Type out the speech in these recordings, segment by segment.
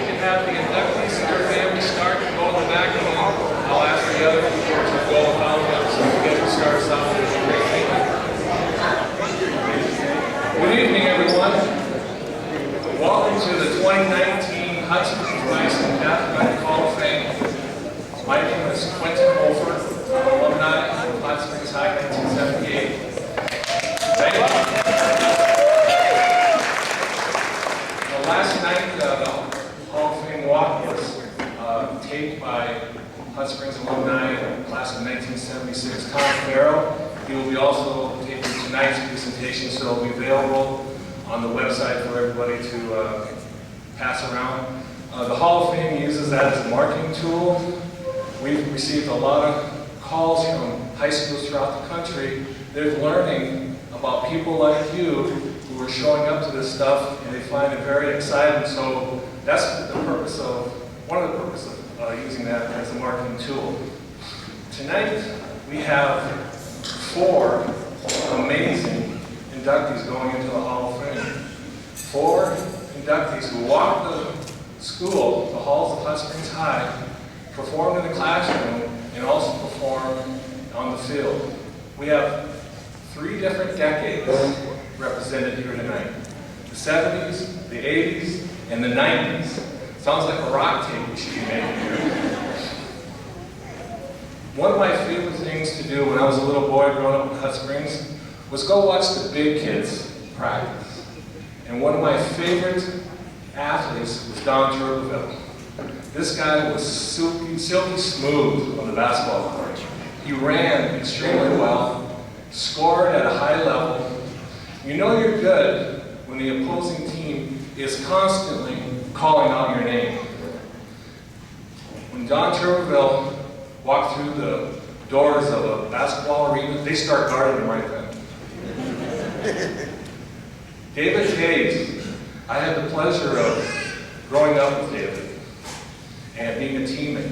can have the inductees and their families start and go in the back room. I'll ask the other people to go and follow them so we get to start us off with a great thing. Good evening, everyone. Welcome to the 2019 Hudson Bison Catholic Hall of Fame. My name is Quentin Holford, I'm an alumni of Hot Springs High 1978. Thank you. Last night, the Hall of Fame walk was taped by Hot Springs alumni, class of 1976, Tom Farrow. He will be also taping tonight's presentation, so it will be available on the website for everybody to pass around. The Hall of Fame uses that as a marketing tool. We've received a lot of calls from high schools throughout the country. They're learning about people like you who are showing up to this stuff, and they find it very exciting. So that's the purpose of, one of the purposes of using that as a marketing tool. Tonight, we have 4 amazing inductees going into the Hall of Fame. 4 inductees who walked the school, the halls of Hot Springs High, performed in the classroom, and also performed on the field. We have 3 different decades represented here tonight. The 70s, the 80s, and the 90s. Sounds like a rock tape we should be making here. One of my favorite things to do when I was a little boy growing up in Hot Springs was go watch the big kids practice. And one of my favorite athletes was Don Turbeville. This guy was silky smooth on the basketball court. He ran extremely well, scored at a high level. You know you're good when the opposing team is constantly calling out your name. When Don Turbeville walked through the doors of a basketball arena, they start guarding him right then. David Hayes, I had the pleasure of growing up with David and being a teammate.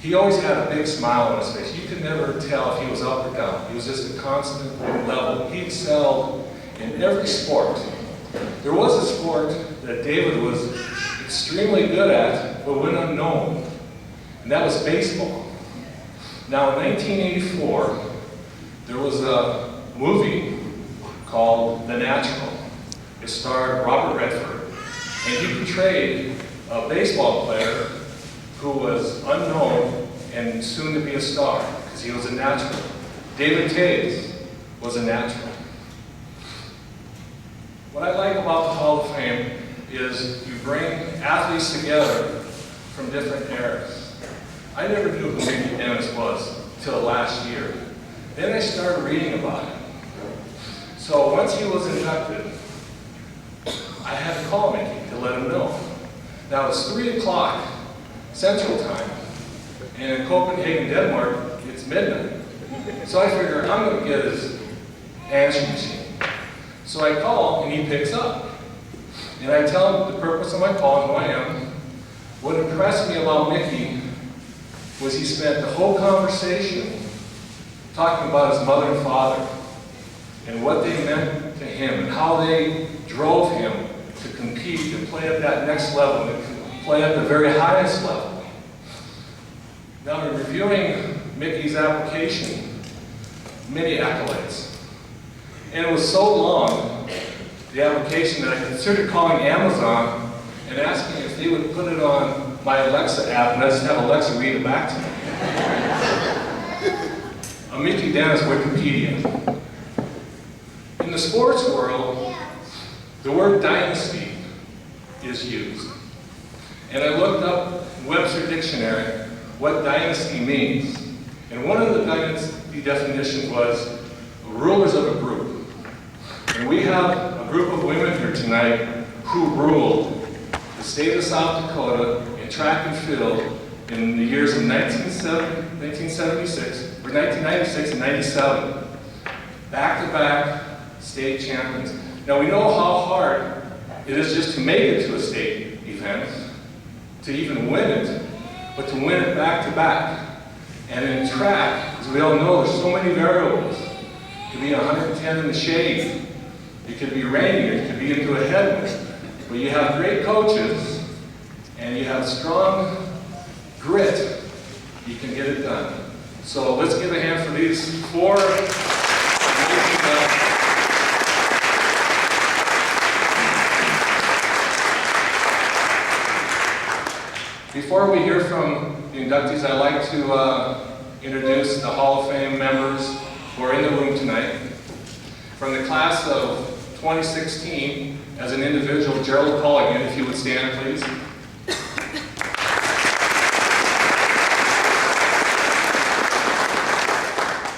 He always had a big smile on his face. You could never tell if he was up or down. He was just a constant level. He excelled in every sport. There was a sport that David was extremely good at, but went unknown, and that was baseball. Now, in 1984, there was a movie called The Natural. It starred Robert Redford, and he portrayed a baseball player who was unknown and soon to be a star, because he was a natural. David Hayes was a natural. What I like about the Hall of Fame is you bring athletes together from different eras. I never knew who Mickey Dennis was until last year. Then I started reading about him. So once he was inducted, I had to call Mickey to let him know. Now it's 3 o'clock Central Time, and in Copenhagen, Denmark, it's midnight. So I figured I'm going to get his answering machine. So I call, and he picks up. And I tell him the purpose of my call and who I am. What impressed me about Mickey was he spent the whole conversation talking about his mother and father and what they meant to him and how they drove him to compete and play at that next level, and play at the very highest level. Now, in reviewing Mickey's application, many accolades. And it was so long, the application, that I considered calling Amazon and asking if they would put it on my Alexa app, and I just have Alexa read it back to me. Mickey Dennis Wikipedia. In the sports world, the word dynasty is used. And I looked up in Webster Dictionary what dynasty means. And one of the dynasty definitions was rulers of a group. And we have a group of women here tonight who ruled the state of South Dakota in track and field in the years of 1976, or 1996 and 97. Back-to-back state champions. Now we know how hard it is just to make it to a state event, to even win it, but to win it back-to-back. And in track, as we all know, there's so many variables. It could be 110 in the shade. It could be raining, it could be into a headwind. But you have great coaches and you have strong grit, you can get it done. So let's give a hand for these four amazing guys. Before we hear from the inductees, I'd like to introduce the Hall of Fame members who are in the room tonight. From the class of 2016, as an individual, Gerald Culligan, if you would stand, please.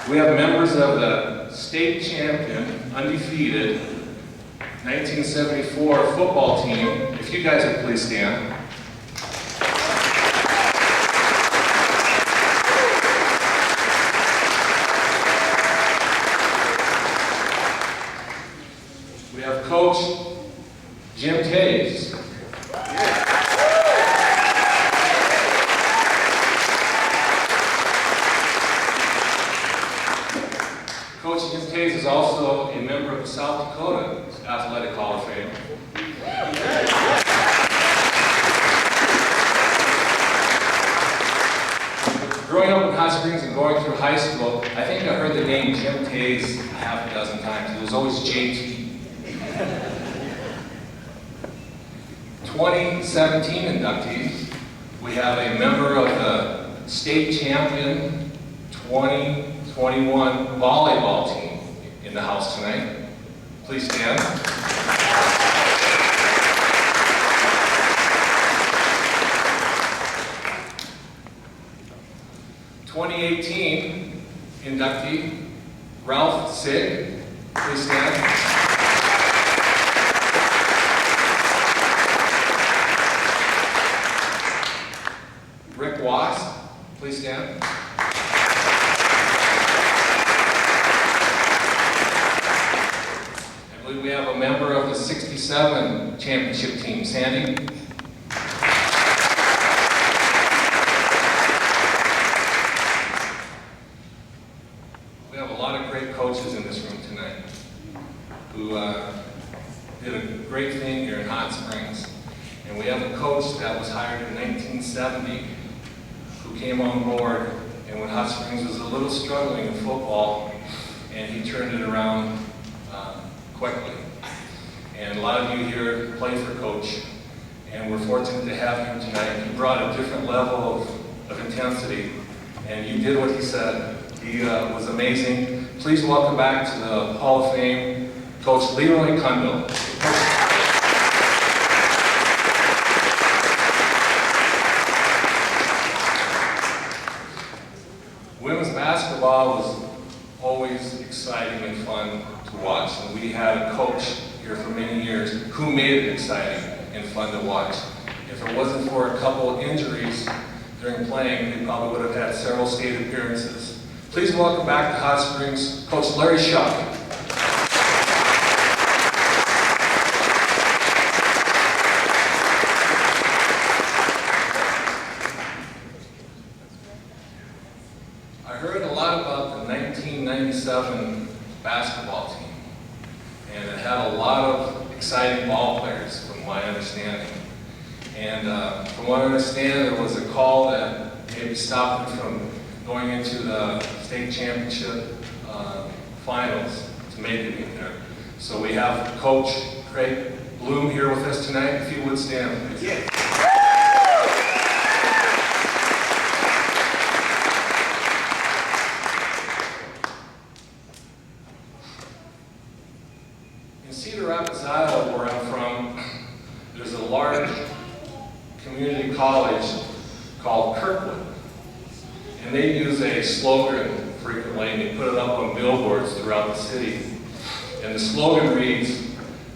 We have members of the state champion, undefeated, 1974 football team. If you guys would please stand. We have Coach Jim Taves. Coach Jim Taves is also a member of the South Dakota Athletic Hall of Fame. Growing up in Hot Springs and going through high school, I think I heard the name Jim Taves half a dozen times. It was always JT. 2017 inductees, we have a member of the state champion 2021 volleyball team in the house tonight. Please stand. '18 inductee Ralph Sig. Please stand. Rick Watts, please stand. I believe we have a member of the '67 championship team, Sandy. We have a lot of great coaches in this room tonight who did a great thing here in Hot Springs. And we have a coach that was hired in 1970 who came on board, and when Hot Springs was a little struggling in football, and he turned it around quickly. And a lot of you here play for Coach, and we're fortunate to have him tonight. He brought a different level of intensity, and you did what he said. He was amazing. Please welcome back to the Hall of Fame, Coach Leroy Kundle. Women's basketball was always exciting and fun to watch, and we had a coach here for many years who made it exciting and fun to watch. If it wasn't for a couple of injuries during playing, we probably would have had several state appearances. Please welcome back to Hot Springs, Coach Larry Shuck. I heard a lot about the 1997 basketball team, and it had a lot of exciting ball players, from my understanding. And from what I understand, there was a call that maybe stopped them from going into the state championship finals to make it in there. So we have Coach Craig Bloom here with us tonight. If you would stand, please. Yeah. In Cedar Rapids, Iowa, where I'm from, there's a large community college called Kirkwood. And they use a slogan frequently, and they put it up on billboards throughout the city. And the slogan reads,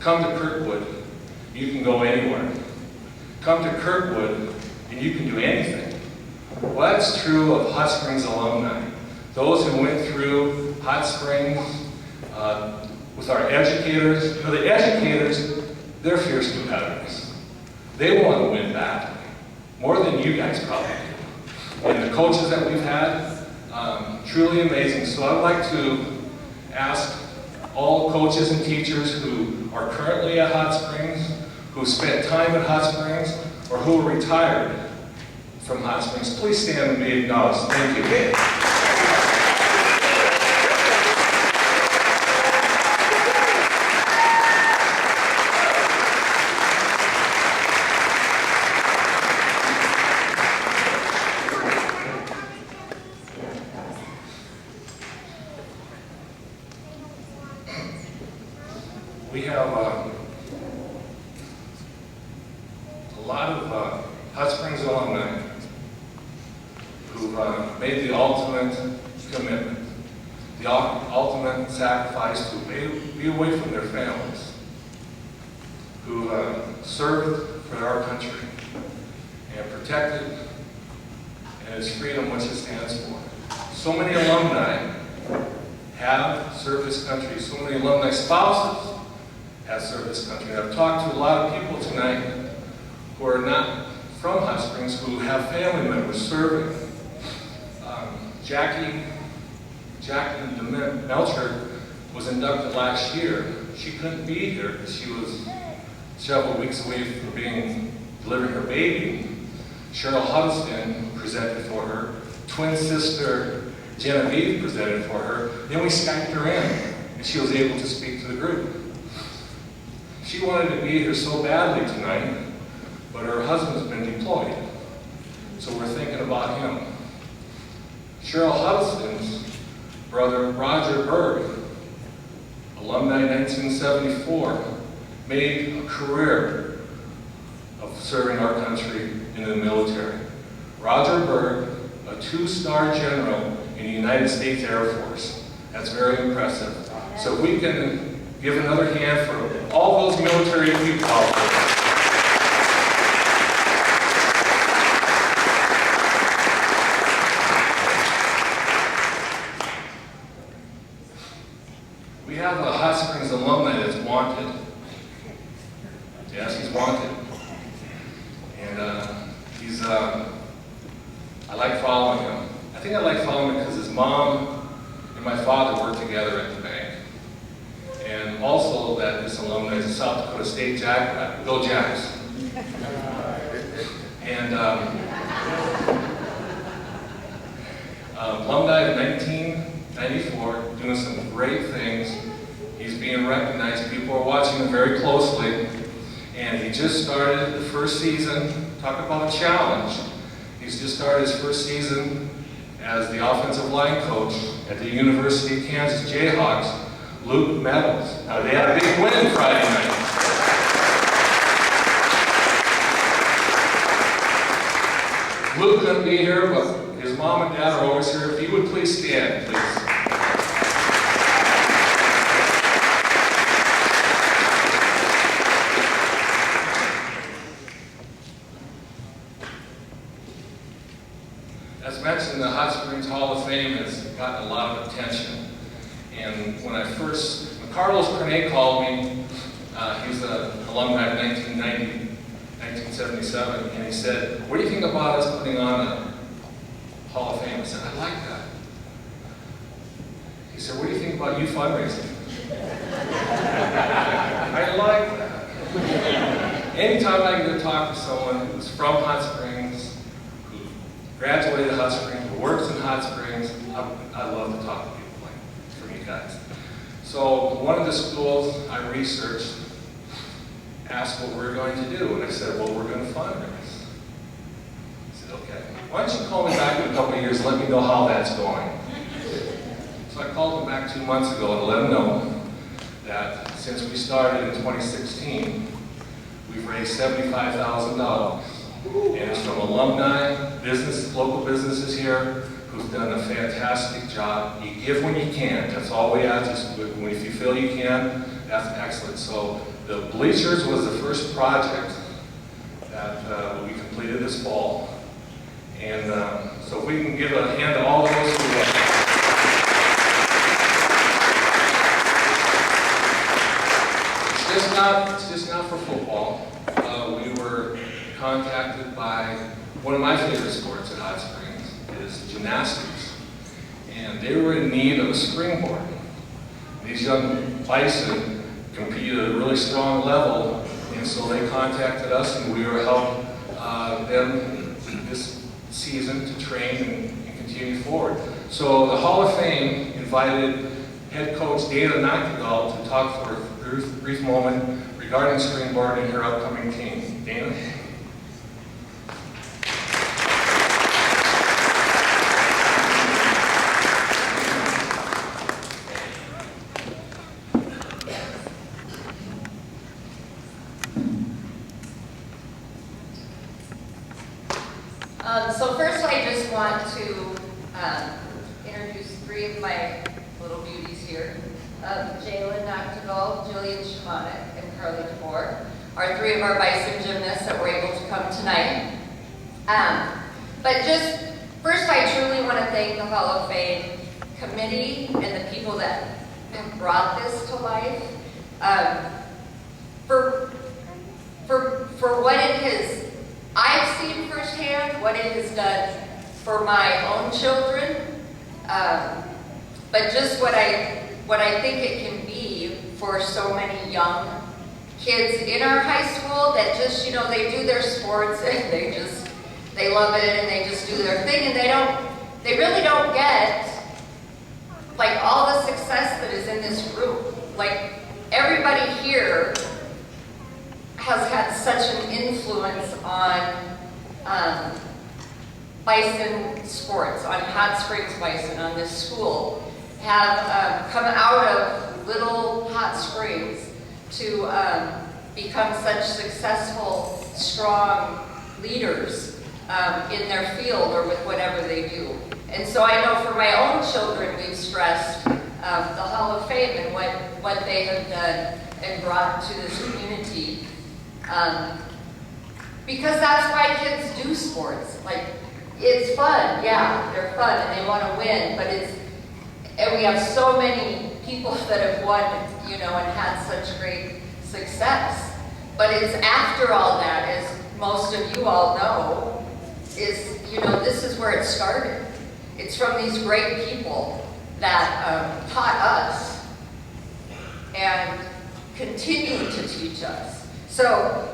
"Come to Kirkwood, you can go anywhere. Come to Kirkwood, and you can do anything." Well, that's true of Hot Springs alumni. Those who went through Hot Springs with our educators. You know, the educators, they're fierce competitors. They want to win badly, more than you guys probably do. And the coaches that we've had, truly amazing. So I'd like to ask all coaches and teachers who are currently at Hot Springs, who spent time at Hot Springs, or who are retired from Hot Springs, please stand and be acknowledged. Thank you. We have a lot of Hot Springs alumni who've made the ultimate commitment, the ultimate sacrifice to be away from their families, who served for our country and protected and its freedom, which it stands for. So many alumni have served this country, so many alumni spouses have served this country. I've talked to a lot of people tonight who are not from Hot Springs, who have family members serving. Jacqueline Melcher was inducted last year. She couldn't be here because she was several weeks away from delivering her baby. Cheryl Huddleston presented for her. Twin sister Genevieve presented for her. Then we Skyped her in, and she was able to speak to the group. She wanted to be here so badly tonight, but her husband's been deployed, so we're thinking about him. Cheryl Huddleston's brother, Roger Berg, alumni 1974, made a career of serving our country in the military. Roger Berg, a 2-star general in the United States Air Force. That's very impressive. So if we can give another hand for all those military people out there. We have a Hot Springs alumni that's wanted. Yes, he's wanted. And I like following him. I think I like following him because his mom and my father worked together at the bank. And also that this alumni is a South Dakota State Jackrabbit. Go Jacks. And alumni of 1994, doing some great things. He's being recognized. People are watching him very closely. And he just started the first season. Talk about a challenge. He's just started his first season as the offensive line coach at the University of Kansas Jayhawks, Luke Meadows. Now, they had a big win Friday night. Luke couldn't be here, but his mom and dad are always here. If you would please stand, please. As mentioned, the Hot Springs Hall of Fame has gotten a lot of attention. And when Carlos Cornet called me, he's an alumni of 1977, and he said, "What do you think about us putting on a Hall of Fame?" I said, "I like that." He said, "What do you think about you fundraising?" I like that. Anytime I get to talk to someone who's from Hot Springs, who graduated Hot Springs, who works in Hot Springs, I love to talk to people like from you guys. So one of the schools I researched asked what we're going to do, and I said, "Well, we're going to fundraise." He said, "Okay, why don't you call me back in a couple of years and let me know how that's going?" So I called him back 2 months ago to let him know that since we started in 2016, we've raised $75,000. And it's from alumni, local businesses here who've done a fantastic job. You give when you can. That's all we ask. Just if you feel you can, that's excellent. So the bleachers was the first project that we completed this fall. And so if we can give a hand to all those who it's just not for football. We were contacted by one of my favorite sports at Hot Springs is gymnastics. And they were in need of a springboard. These young Bison competed at a really strong level, and so they contacted us and we were helped them this season to train and continue forward. So the Hall of Fame invited head coach Dana Noctegal to talk for a brief moment regarding springboard and her upcoming team. Dana? So first I just want to introduce three of my little beauties here. Jalen Noctegal, Jillian Shamanik, and Carly DeBoer are three of our Bison gymnasts that were able to come tonight. But just first I truly want to thank the Hall of Fame committee and the people that have brought this to life for what it has I've seen firsthand, what it has done for my own children, but just what I think it can be for so many young kids in our high school that just, you know, they do their sports and they love it and they just do their thing, and they really don't get like all the success that is in this group. Like everybody here has had such an influence on Bison sports, on Hot Springs Bison, on this school, have come out of little Hot Springs to become such successful, strong leaders in their field or with whatever they do. And so I know for my own children, we've stressed the Hall of Fame and what they have done and brought to this community. Because that's why kids do sports. Like, it's fun, yeah, they're fun and they want to win, but and we have so many people that have won, you know, and had such great success. But it's after all that, as most of you all know, is, you know, this is where it started. It's from these great people that taught us and continue to teach us. So,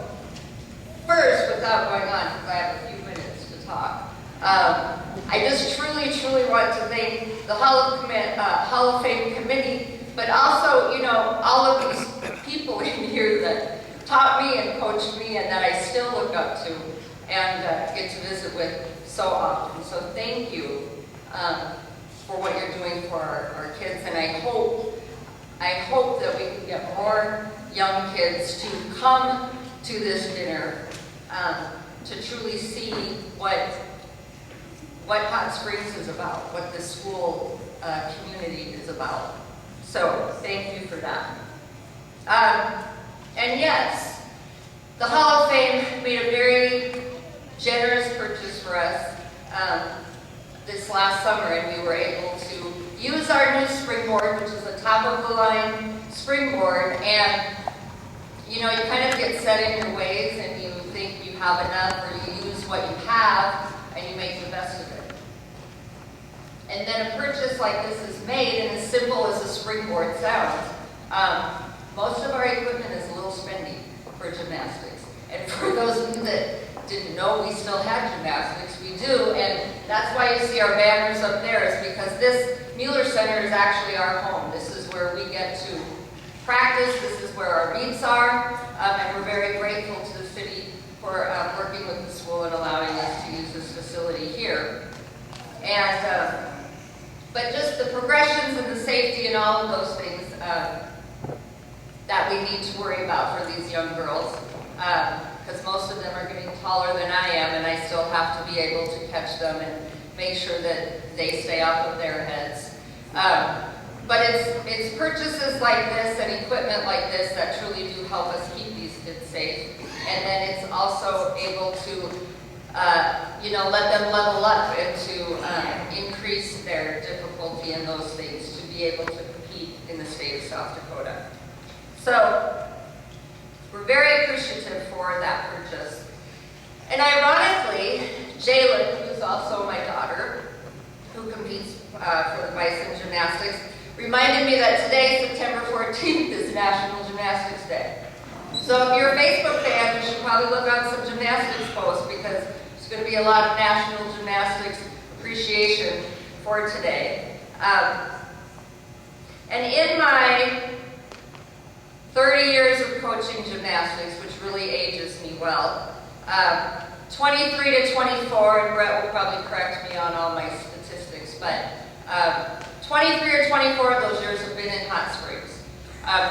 first, without going on, because I have a few minutes to talk, I just truly want to thank the Hall of Fame committee, but also, you know, all of these people in here that taught me and coached me and that I still look up to and get to visit with so often. So thank you for what you're doing for our kids, and I hope that we can get more young kids to come to this dinner to truly see what Hot Springs is about, what the school community is about. So thank you for that. And yes, the Hall of Fame made a very generous purchase for us this last summer, and we were able to use our new springboard, which is a top-of-the-line springboard, and you know, you kind of get set in your ways and you think you have enough, or you use what you have and you make the best of it. And then a purchase like this is made, and as simple as a springboard sounds, most of our equipment is a little spendy for gymnastics. And for those of you that didn't know we still had gymnastics, we do, and that's why you see our banners up there, is because this Mueller Center is actually our home. This is where we get to practice, this is where our meets are, and we're very grateful to the city for working with the school and allowing us to use this facility here. And, but just the progressions and the safety and all of those things that we need to worry about for these young girls, because most of them are getting taller than I am, and I still have to be able to catch them and make sure that they stay off of their heads. But it's purchases like this and equipment like this that truly do help us keep these kids safe. And then it's also able to, you know, let them level up and to increase their difficulty in those things to be able to compete in the state of South Dakota. So we're very appreciative for that purchase. And ironically, Jalen, who's also my daughter, who competes for the Bison Gymnastics, reminded me that today, September 14th, is National Gymnastics Day. So if you're a Facebook fan, you should probably look on some gymnastics posts because there's going to be a lot of national gymnastics appreciation for today. And in my 30 years of coaching gymnastics, which really ages me well, 23 to 24, and Brett will probably correct me on all my statistics, but 23 or 24 of those years have been in Hot Springs,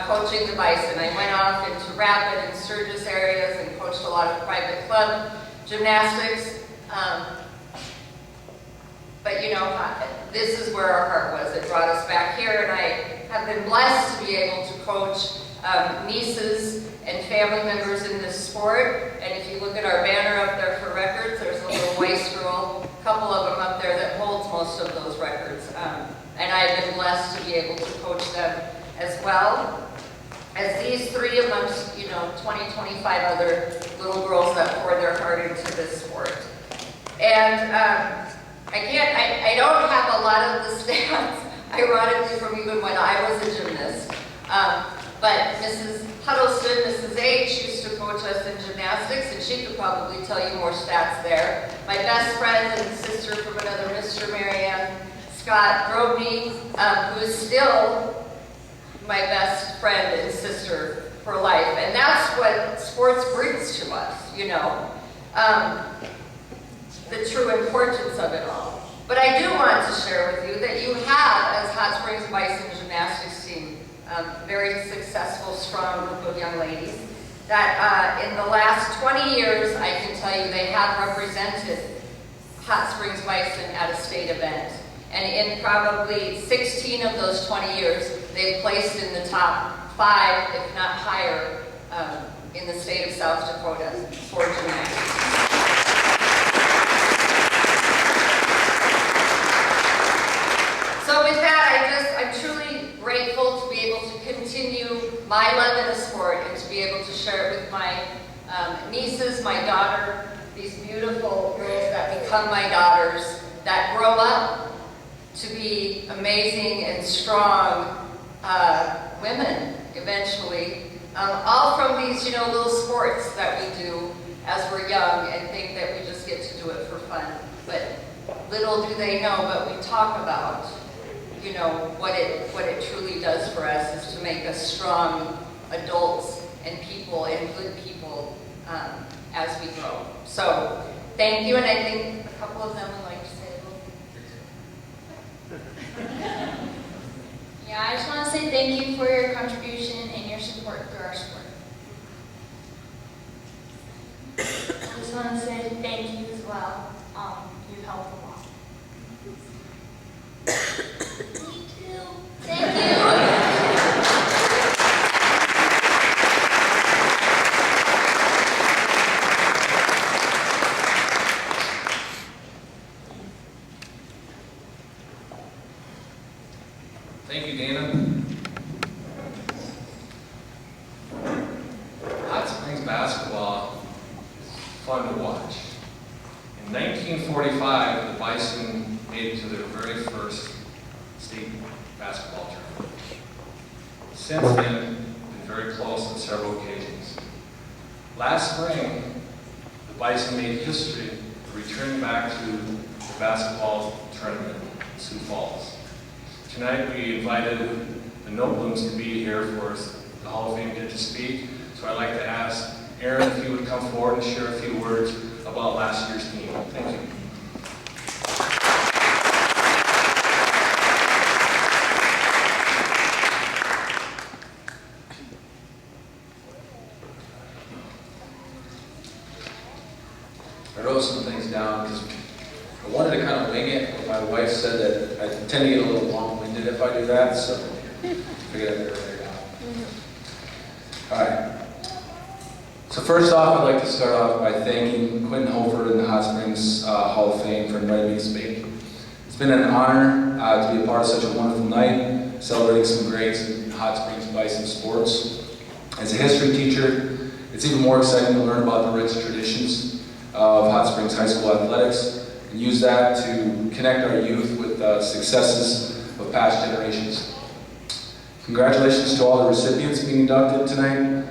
coaching the Bison. I went off into Rapid and Sturgis areas and coached a lot of private club gymnastics. But you know, this is where our heart was. It brought us back here, and I have been blessed to be able to coach nieces and family members in this sport. And if you look at our banner up there for records, there's a little wastrel, a couple of them up there that holds most of those records. And I've been blessed to be able to coach them as well as these three amongst, you know, 20, 25 other little girls that pour their heart into this sport. And I don't have a lot of the stats, ironically, from even when I was a gymnast. But Mrs. Huddleston, Mrs. H, used to coach us in gymnastics, and she could probably tell you more stats there. My best friend and sister from another Mr. Marianne, Scott Grobney, who is still my best friend and sister for life. And that's what sports brings to us, you know, the true importance of it all. But I do want to share with you that you have, as Hot Springs Bison gymnastics team, very successful, strong group of young ladies, that in the last 20 years, I can tell you, they have represented Hot Springs Bison at a state event. And in probably 16 of those 20 years, they've placed in the top 5, if not higher, in the state of South Dakota for gymnastics. So with that, I'm truly grateful to be able to continue my love in the sport and to be able to share it with my nieces, my daughter, these beautiful girls that become my daughters, that grow up to be amazing and strong women eventually, all from these, you know, little sports that we do as we're young and think that we just get to do it for fun. But little do they know, but we talk about, you know, what it truly does for us is to make us strong adults and people and good people as we grow. So thank you, and I think a couple of them would like to say a little bit. Yeah, I just want to say thank you for your contribution and your support through our sport. I just want to say thank you as well. You've helped a lot. Me too. Thank you. Thank you, Dana. Hot Springs basketball is fun to watch. In 1945, the Bison made it to their very first state basketball tournament. Since then, been very close on several occasions. Last spring, the Bison made history returning back to the basketball tournament in Sioux Falls. Tonight we invited the Noblums to be here for the Hall of Fame get to speak. So I'd like to ask Aaron if he would come forward and share a few words about last year's team. Thank you. I wrote some things down because I wanted to kind of wing it, but my wife said that I tend to get a little long-winded if I do that, so I figured I'd write it down. All right. So first off, I'd like to start off by thanking Quentin Hofer and the Hot Springs Hall of Fame for inviting me to speak. It's been an honor to be a part of such a wonderful night, celebrating some greats in Hot Springs Bison sports. As a history teacher, it's even more exciting to learn about the rich traditions of Hot Springs High School athletics and use that to connect our youth with successes of past generations. Congratulations to all the recipients being inducted tonight.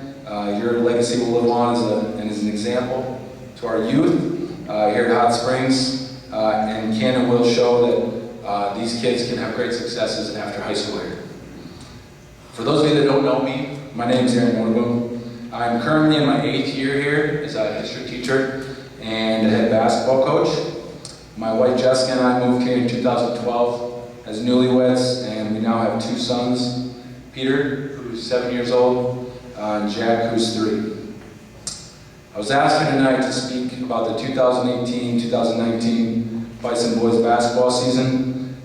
Your legacy legacy will live on as an example to our youth here at Hot Springs, and can and will show that these kids can have great successes after high school here. For those of you that don't know me, my name is Aaron Nordboom. I'm currently in my 8th year here as a history teacher and a head basketball coach. My wife Jessica and I moved here in 2012 as newlyweds, and we now have 2 sons, Peter, who's 7 years old, and Jack, who's 3. I was asked here tonight to speak about the 2018-2019 Bison boys basketball season.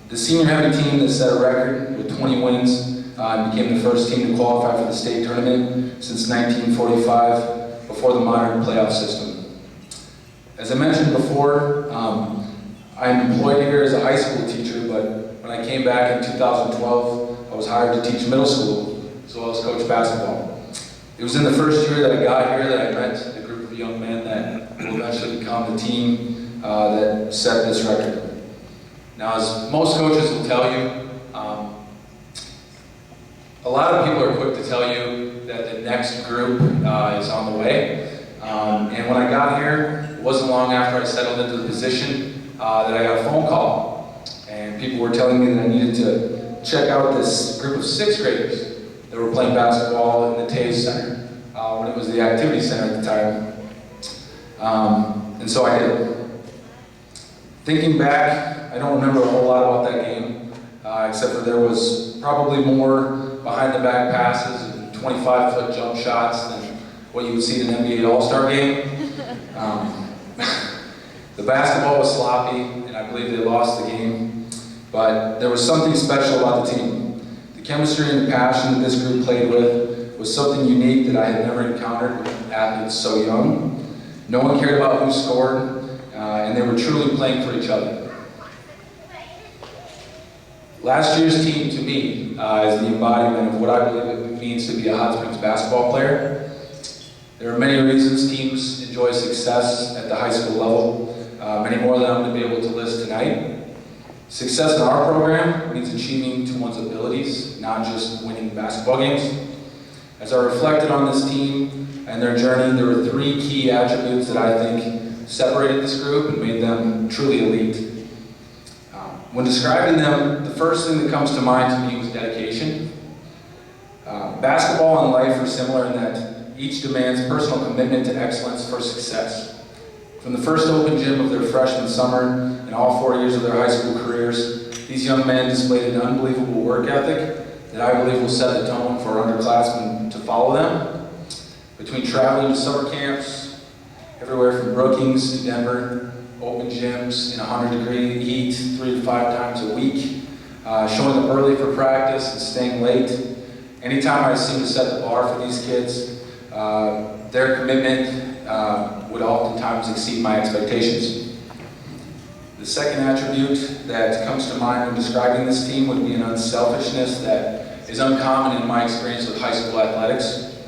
The senior heavy team that set a record with 20 wins became the first team to qualify for the state tournament since 1945 before the modern playoff system. As I mentioned before, I'm employed here as a high school teacher, but when I came back in 2012, I was hired to teach middle school as well as coach basketball. It was in the first year that I got here that I met the group of young men that will eventually become the team that set this record. Now, as most coaches will tell you, a lot of people are quick to tell you that the next group is on the way. And when I got here, it wasn't long after I settled into the position that I got a phone call. And people were telling me that I needed to check out this group of 6th graders that were playing basketball in the Taves Center, when it was the activity center at the time. And so I did. Thinking back, I don't remember a whole lot about that game, except for there was probably more behind the back passes and 25-foot jump shots than what you would see in an NBA All-Star game. The basketball was sloppy, and I believe they lost the game, but there was something special about the team. The chemistry and the passion that this group played with was something unique that I had never encountered with athletes so young. No one cared about who scored, and they were truly playing for each other. Last year's team, to me, is the embodiment of what I believe it means to be a Hot Springs basketball player. There are many reasons teams enjoy success at the high school level, many more than I'm going to be able to list tonight. Success in our program means achieving to one's abilities, not just winning basketball games. As I reflected on this team and their journey, there were 3 key attributes that I think separated this group and made them truly elite. When describing them, the first thing that comes to mind to me was dedication. Basketball and life are similar in that each demands personal commitment to excellence for success. From the first open gym of their freshman summer and all 4 years of their high school careers, these young men displayed an unbelievable work ethic that I believe will set the tone for underclassmen to follow them. Between traveling to summer camps, everywhere from Brookings to Denver, open gyms in 100-degree heat 3 to 5 times a week, showing up early for practice and staying late. Anytime I seem to set the bar for these kids, their commitment would oftentimes exceed my expectations. The second attribute that comes to mind when describing this team would be an unselfishness that is uncommon in my experience with high school athletics.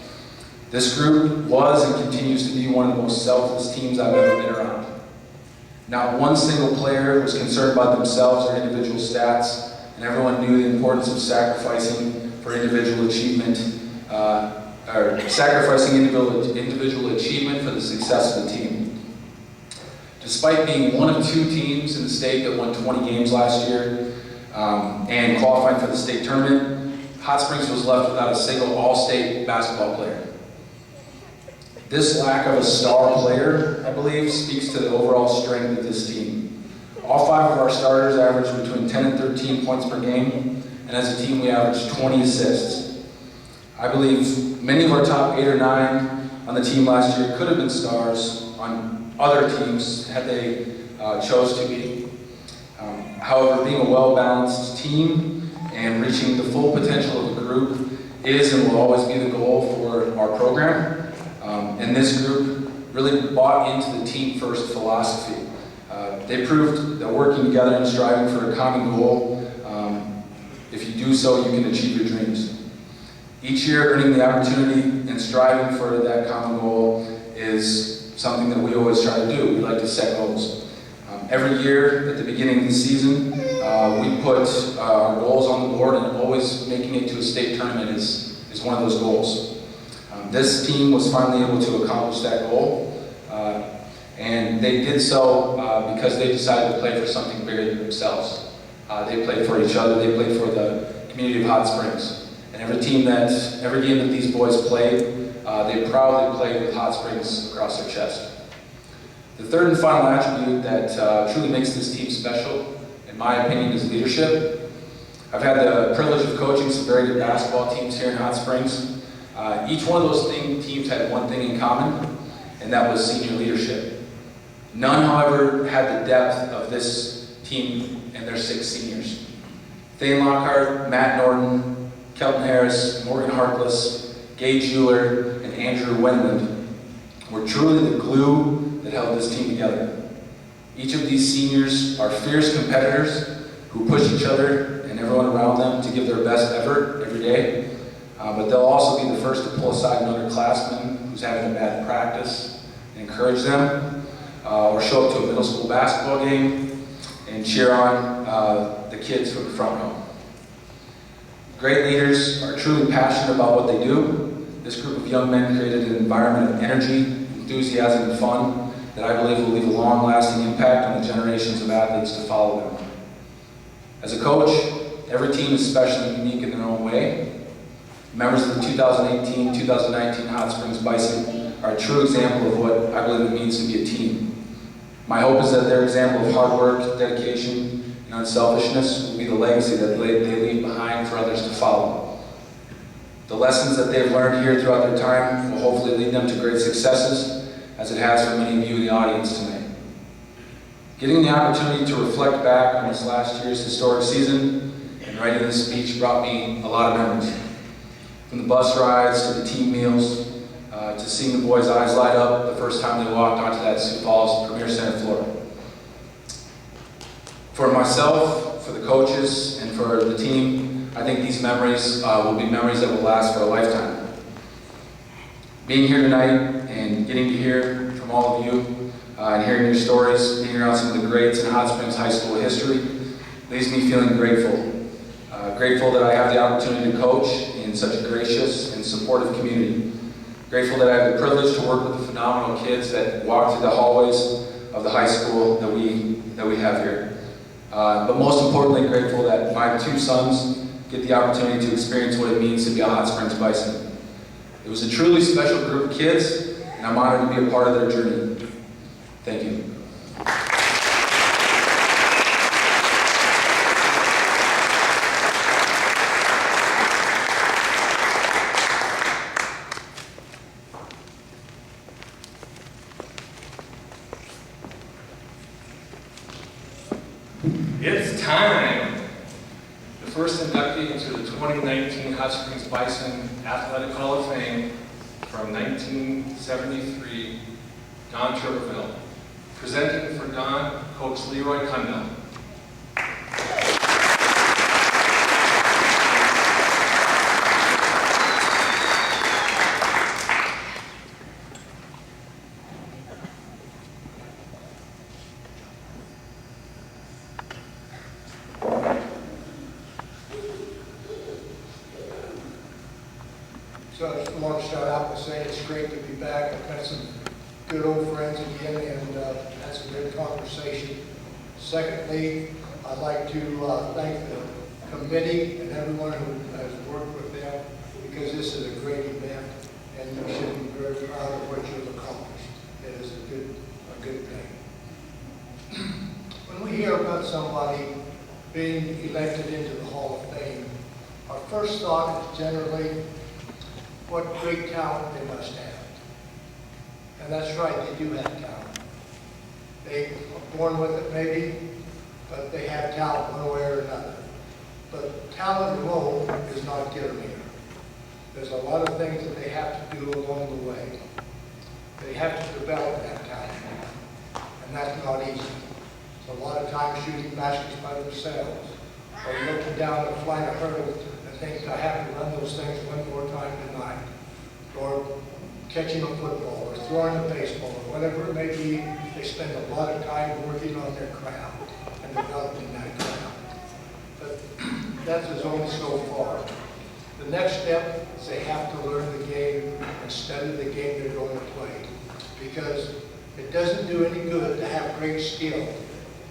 This group was and continues to be one of the most selfless teams I've ever been around. Not one single player was concerned about themselves or individual stats, and everyone knew the importance of sacrificing for individual achievement, or sacrificing individual achievement for the success of the team. Despite being one of 2 teams in the state that won 20 games last year and qualifying for the state tournament, Hot Springs was left without a single all-state basketball player. This lack of a star player, I believe, speaks to the overall strength of this team. All 5 of our starters averaged between 10 and 13 points per game, and as a team we averaged 20 assists. I believe many of our top 8 or 9 on the team last year could have been stars on other teams had they chose to be. However, being a well-balanced team and reaching the full potential of a group is and will always be the goal for our program. And this group really bought into the team-first philosophy. They proved that working together and striving for a common goal, if you do so, you can achieve your dreams. Each year, earning the opportunity and striving for that common goal is something that we always try to do. We like to set goals. Every year, at the beginning of the season, we put our goals on the board, and always making it to a state tournament is one of those goals. This team was finally able to accomplish that goal, and they did so because they decided to play for something bigger than themselves. They played for each other, they played for the community of Hot Springs. And every game that these boys played, they proudly played with Hot Springs across their chest. The third and final attribute that truly makes this team special, in my opinion, is leadership. I've had the privilege of coaching some very good basketball teams here in Hot Springs. Each one of those teams had one thing in common, and that was senior leadership. None, however, had the depth of this team and their 6 seniors. Thane Lockhart, Matt Norton, Kelton Harris, Morgan Harkless, Gage Euler, and Andrew Wendland were truly the glue that held this team together. Each of these seniors are fierce competitors who push each other and everyone around them to give their best effort every day. But they'll also be the first to pull aside an underclassman who's having a bad practice and encourage them, or show up to a middle school basketball game and cheer on the kids from the front row. Great leaders are truly passionate about what they do. This group of young men created an environment of energy, enthusiasm, and fun that I believe will leave a long-lasting impact on the generations of athletes to follow them. As a coach, every team is special and unique in their own way. Members of the 2018-2019 Hot Springs Bison are a true example of what I believe it means to be a team. My hope is that their example of hard work, dedication, and unselfishness will be the legacy that they leave behind for others to follow. The lessons that they've learned here throughout their time will hopefully lead them to great successes, as it has for many of you in the audience tonight. Getting the opportunity to reflect back on this last year's historic season and writing this speech brought me a lot of memories. From the bus rides to the team meals, to seeing the boys' eyes light up the first time they walked onto that Sioux Falls Premier Center floor. For myself, for the coaches, and for the team, I think these memories will be memories that will last for a lifetime. Being here tonight and getting to hear from all of you and hearing your stories, being around some of the greats in Hot Springs High School history, leaves me feeling grateful. Grateful that I have the opportunity to coach in such a gracious and supportive community. Grateful that I have the privilege to work with the phenomenal kids that walk through the hallways of the high school that we have here. But most importantly, grateful that my 2 sons get the opportunity to experience what it means to be a Hot Springs Bison. It was a truly special group of kids, and I'm honored to be a part of their journey. Thank you. It's time! The first inductee into the 2019 Hot Springs Bison Athletic Hall of Fame from 1973, Don Turberville. Presenting for Don, Coach Leroy Cundell. So I just want to start out by saying it's great to be back. I've met some good old friends again and had some good conversation. Secondly, I'd like to thank the committee and everyone who has worked with them, because this is a great event and you should be very proud of what you've accomplished. It is a good thing. When we hear about somebody being elected into the Hall of Fame, our first thought is generally what great talent they must have. And that's right, they do have talent. They are born with it maybe, but they have talent one way or another. But talent alone is not given here. There's a lot of things that they have to do along the way. They have to develop that talent, and that's not easy. So a lot of times shooting baskets by themselves, or looking down a flight of hurdles and think, I have to run those things one more time tonight, or catching a football, or throwing a baseball, or whatever it may be. They spend a lot of time working on their craft and developing that craft. But that's only so far. The next step is they have to learn the game and study the game they're going to play. Because it doesn't do any good to have great skill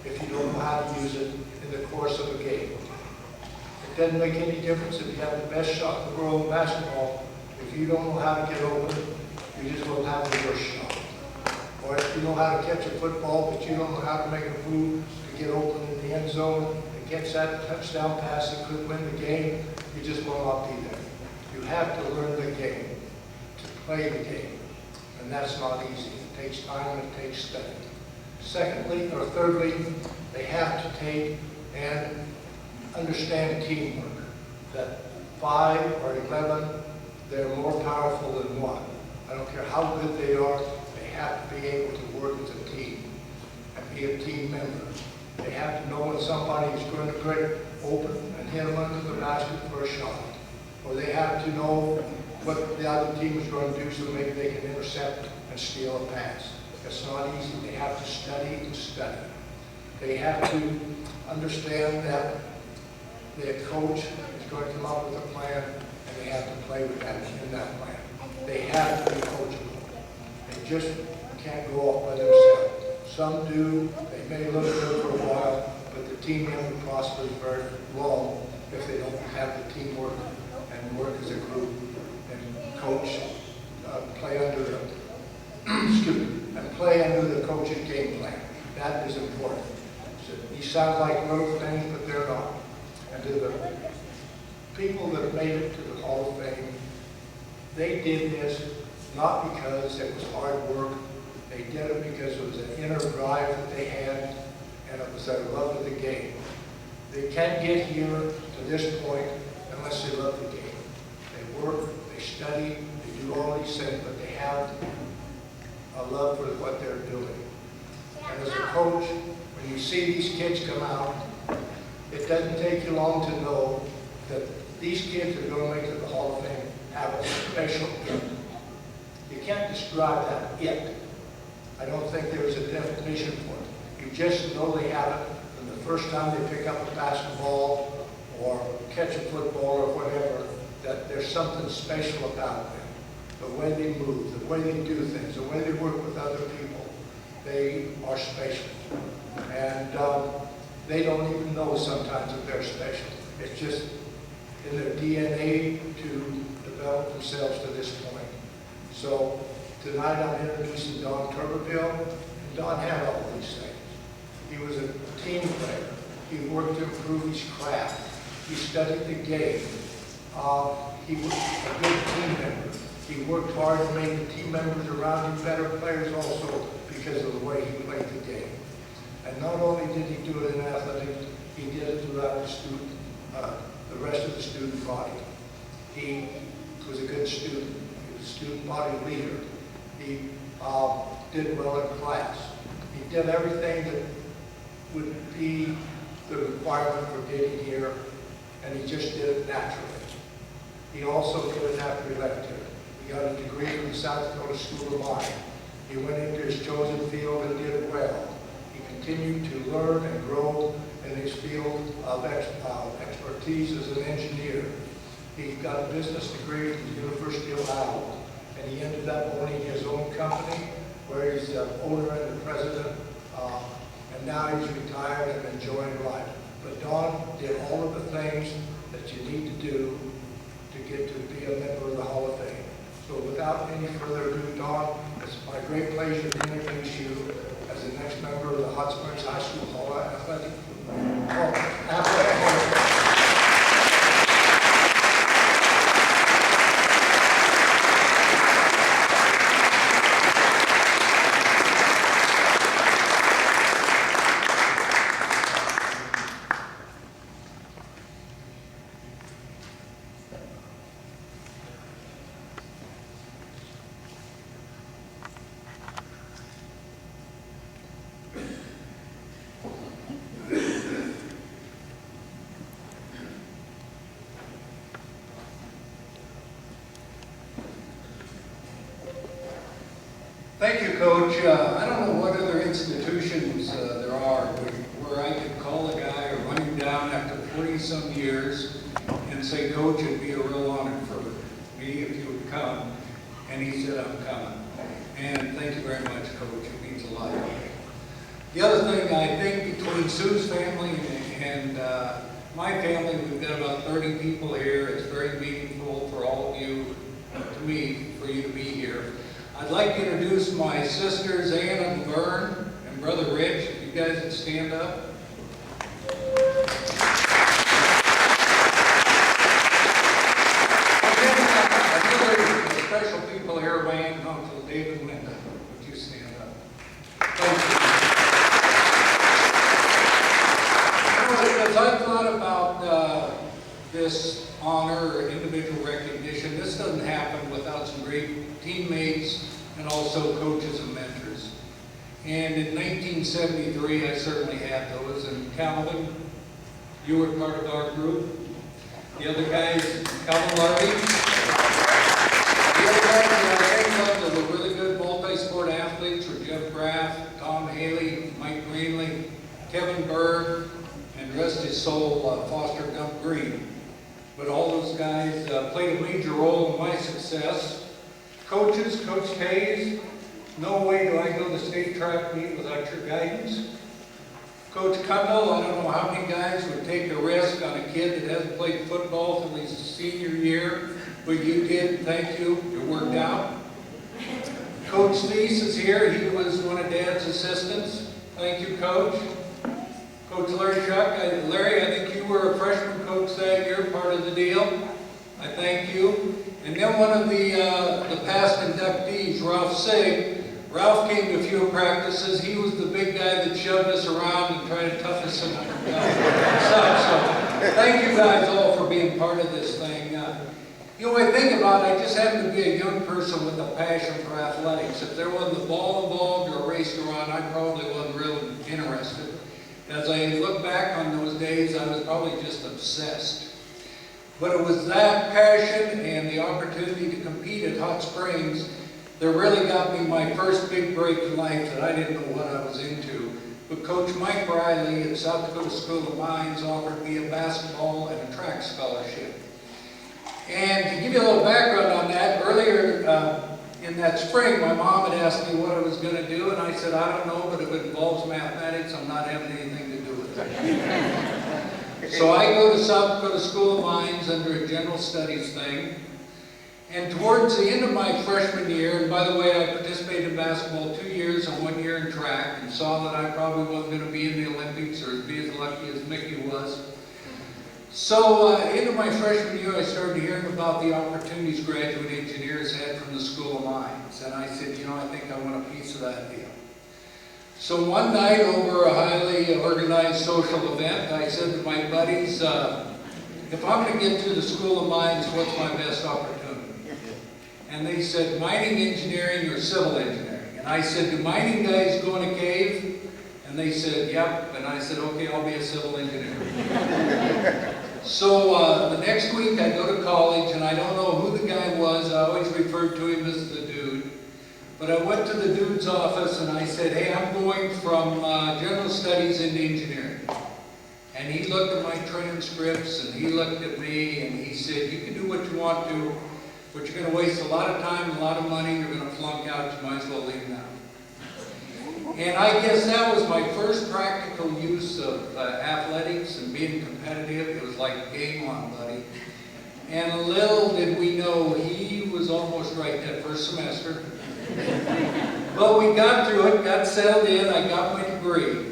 if you don't know how to use it in the course of a game. It doesn't make any difference if you have the best shot in the world in basketball. If you don't know how to get open, you just won't have the worst shot. Or if you know how to catch a football, but you don't know how to make a move to get open in the end zone and catch that touchdown pass that could win the game, you just will not be there. You have to learn the game, to play the game. And that's not easy. It takes time and it takes study. Secondly, or thirdly, they have to take and understand teamwork. That 5 or 11, they're more powerful than one. I don't care how good they are, they have to be able to work as a team and be a team member. They have to know when somebody is going to break open and hit them under the basket for a shot. Or they have to know what the other team is going to do so maybe they can intercept and steal a pass. It's not easy. They have to study and study. They have to understand that their coach is going to come up with a plan and they have to play with that in that plan. They have to be coachable. They just can't go off by themselves. Some do. They may look good for a while, but the team never prospers very long if they don't have the teamwork and work as a group and coach, play under the and play under the coach's game plan. That is important. So these sound like little things, but they're not. And to the people that made it to the Hall of Fame, they did this not because it was hard work. They did it because it was an inner drive that they had, and it was their love of the game. They can't get here to this point unless they love the game. They work, they study, they do all these things, but they have a love for what they're doing. And as a coach, when you see these kids come out, it doesn't take you long to know that these kids are going to make it to the Hall of Fame have a special it. You can't describe that it. I don't think there's a definition for it. You just know they have it from the first time they pick up a basketball or catch a football or whatever, that there's something special about them. The way they move, the way they do things, the way they work with other people, they are special. And they don't even know sometimes that they're special. It's just in their DNA to develop themselves to this point. So tonight I'm introducing Don Tuberville, and Don had all these things. He was a team player. He worked to improve his craft. He studied the game. He was a good team member. He worked hard to make the team members around him better players also because of the way he played the game. And not only did he do it in athletics, he did it throughout the rest of the student body. He was a good student. He was a student body leader. He did well in class. He did everything that would be the requirement for getting here, and he just did it naturally. He also did it after he left here. He got a degree from the South Dakota School of Mine. He went into his chosen field and did well. He continued to learn and grow in his field of expertise as an engineer. He got a business degree from the University of Iowa, and he ended up owning his own company where he's the owner and the president, and now he's retired and enjoying life. But Don did all of the things that you need to do to get to be a member of the Hall of Fame. So without any further ado, Don, it's my great pleasure to introduce you as the next member of the Hot Springs High School Hall of Athletic. Thank you, Coach. I don't know what other institutions there are where I could call a guy or run him down after 40-some years in and say, Coach, it'd be a real honor for me if you would come. And he said, I'm coming. And thank you very much, Coach. It means a lot. The other thing, I think between Sue's family and my family, we've got about 30 people here. It's very meaningful for all of you, to me, for you to be here. I'd like to introduce my sisters, Ann and Vern, and Brother Rich. If you guys would stand up. Our special people here, my aunt and uncle, David and Linda. Would you stand up? Thank you. As I've thought about this honor or individual recognition, this doesn't happen without some great teammates and also coaches and mentors. And in 1973, I certainly had those. And Calvin, you were part of our group. The other guys, Calvin Larby. The other guys that I think of that were really good multi-sport athletes were Jeff Graff, Tom Haley, Mike Greenley, Kevin Berg, and rest his soul, Foster Gump Green. But all those guys played a major role in my success. Coaches, Coach Hayes, no way do I go to state track meet without your guidance. Coach Cundall, I don't know how many guys would take a risk on a kid that hasn't played football till his senior year, but you did, thank you, it worked out. Coach Thies is here, he was one of Dad's assistants. Thank you, Coach. Coach Larry Chuck, Larry, I think you were a freshman coach that year, part of the deal. I thank you. And then one of the past inductees, Ralph Sig. Ralph came to a few practices. He was the big guy that shoved us around and tried to tough us up. So thank you guys all for being part of this thing. You know, when I think about it, I just happen to be a young person with a passion for athletics. If there wasn't the ball involved or a race to run, I probably wasn't really interested. As I look back on those days, I was probably just obsessed. But it was that passion and the opportunity to compete at Hot Springs that really got me my first big break in life that I didn't know what I was into. But Coach Mike Riley at South Dakota School of Mines offered me a basketball and a track scholarship. And to give you a little background on that, earlier in that spring, my mom had asked me what I was going to do, and I said, I don't know, but if it involves mathematics, I'm not having anything to do with it. So I go to South Dakota School of Mines under a general studies thing. And towards the end of my freshman year, and by the way, I participated in basketball 2 years and 1 year in track, and saw that I probably wasn't going to be in the Olympics or be as lucky as Mickey was. So into my freshman year, I started hearing about the opportunities graduate engineers had from the School of Mines. And I said, you know, I think I want a piece of that deal. So one night over a highly organized social event, I said to my buddies, if I'm going to get to the School of Mines, what's my best opportunity? And they said, mining engineering or civil engineering. And I said, do mining guys go in a cave? And they said, yep. And I said, okay, I'll be a civil engineer. So the next week I go to college, and I don't know who the guy was. I always referred to him as the dude. But I went to the dude's office and I said, hey, I'm going from general studies into engineering. And he looked at my transcripts and he looked at me and he said, you can do what you want to, but you're going to waste a lot of time, a lot of money, you're going to flunk out, you might as well leave now. And I guess that was my first practical use of athletics and being competitive. It was like game on, buddy. And little did we know he was almost right that first semester. But we got through it, got settled in, I got my degree.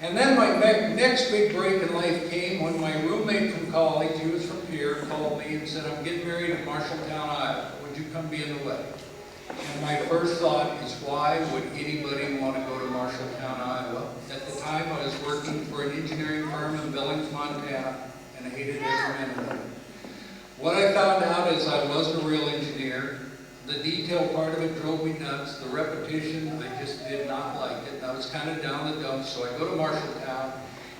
And then my next big break in life came when my roommate from college, he was from here, called me and said, I'm getting married in Marshalltown, Iowa. Would you come be in the wedding? And my first thought is, why would anybody want to go to Marshalltown, Iowa? At the time, I was working for an engineering firm in Billings, Montana, and I hated every minute of it. What I found out is I wasn't a real engineer. The detail part of it drove me nuts. The repetition, I just did not like it. And I was kind of down the dumps, so I go to Marshalltown,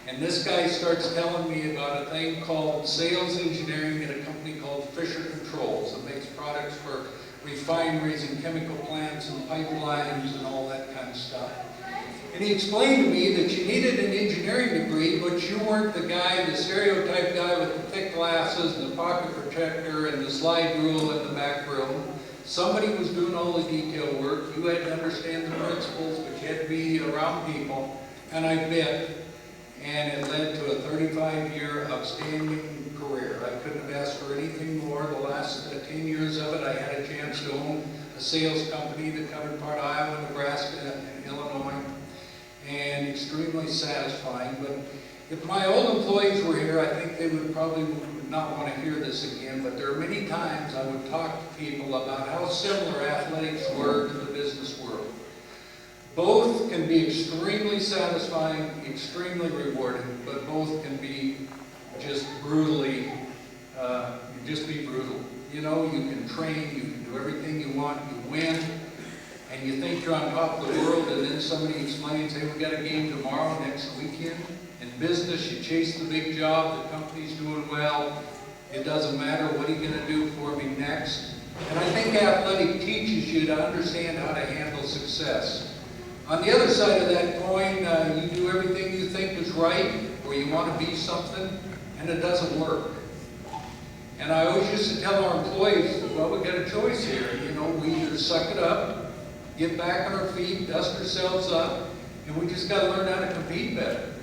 and this guy starts telling me about a thing called sales engineering at a company called Fisher Controls that makes products for refineries and chemical plants and pipelines and all that kind of stuff. And he explained to me that you needed an engineering degree, but you weren't the guy, the stereotype guy with the thick glasses and the pocket protector and the slide rule in the back room. Somebody was doing all the detail work. You had to understand the principles, but you had to be around people. And I bit, and it led to a 35-year outstanding career. I couldn't have asked for anything more. The last 10 years of it, I had a chance to own a sales company that covered part of Iowa, Nebraska, and Illinois, and extremely satisfying. But if my old employees were here, I think they would probably not want to hear this again, but there are many times I would talk to people about how similar athletics were to the business world. Both can be extremely satisfying, extremely rewarding, but both can be just brutally, just be brutal. You know, you can train, you can do everything you want, you win, and you think you're on top of the world, and then somebody explains, hey, we got a game tomorrow, next weekend. In business, you chase the big job, the company's doing well, it doesn't matter, what are you going to do for me next? And I think athletic teaches you to understand how to handle success. On the other side of that coin, you do everything you think is right, or you want to be something, and it doesn't work. And I always used to tell our employees, well, we got a choice here. You know, we either suck it up, get back on our feet, dust ourselves up, and we just got to learn how to compete better.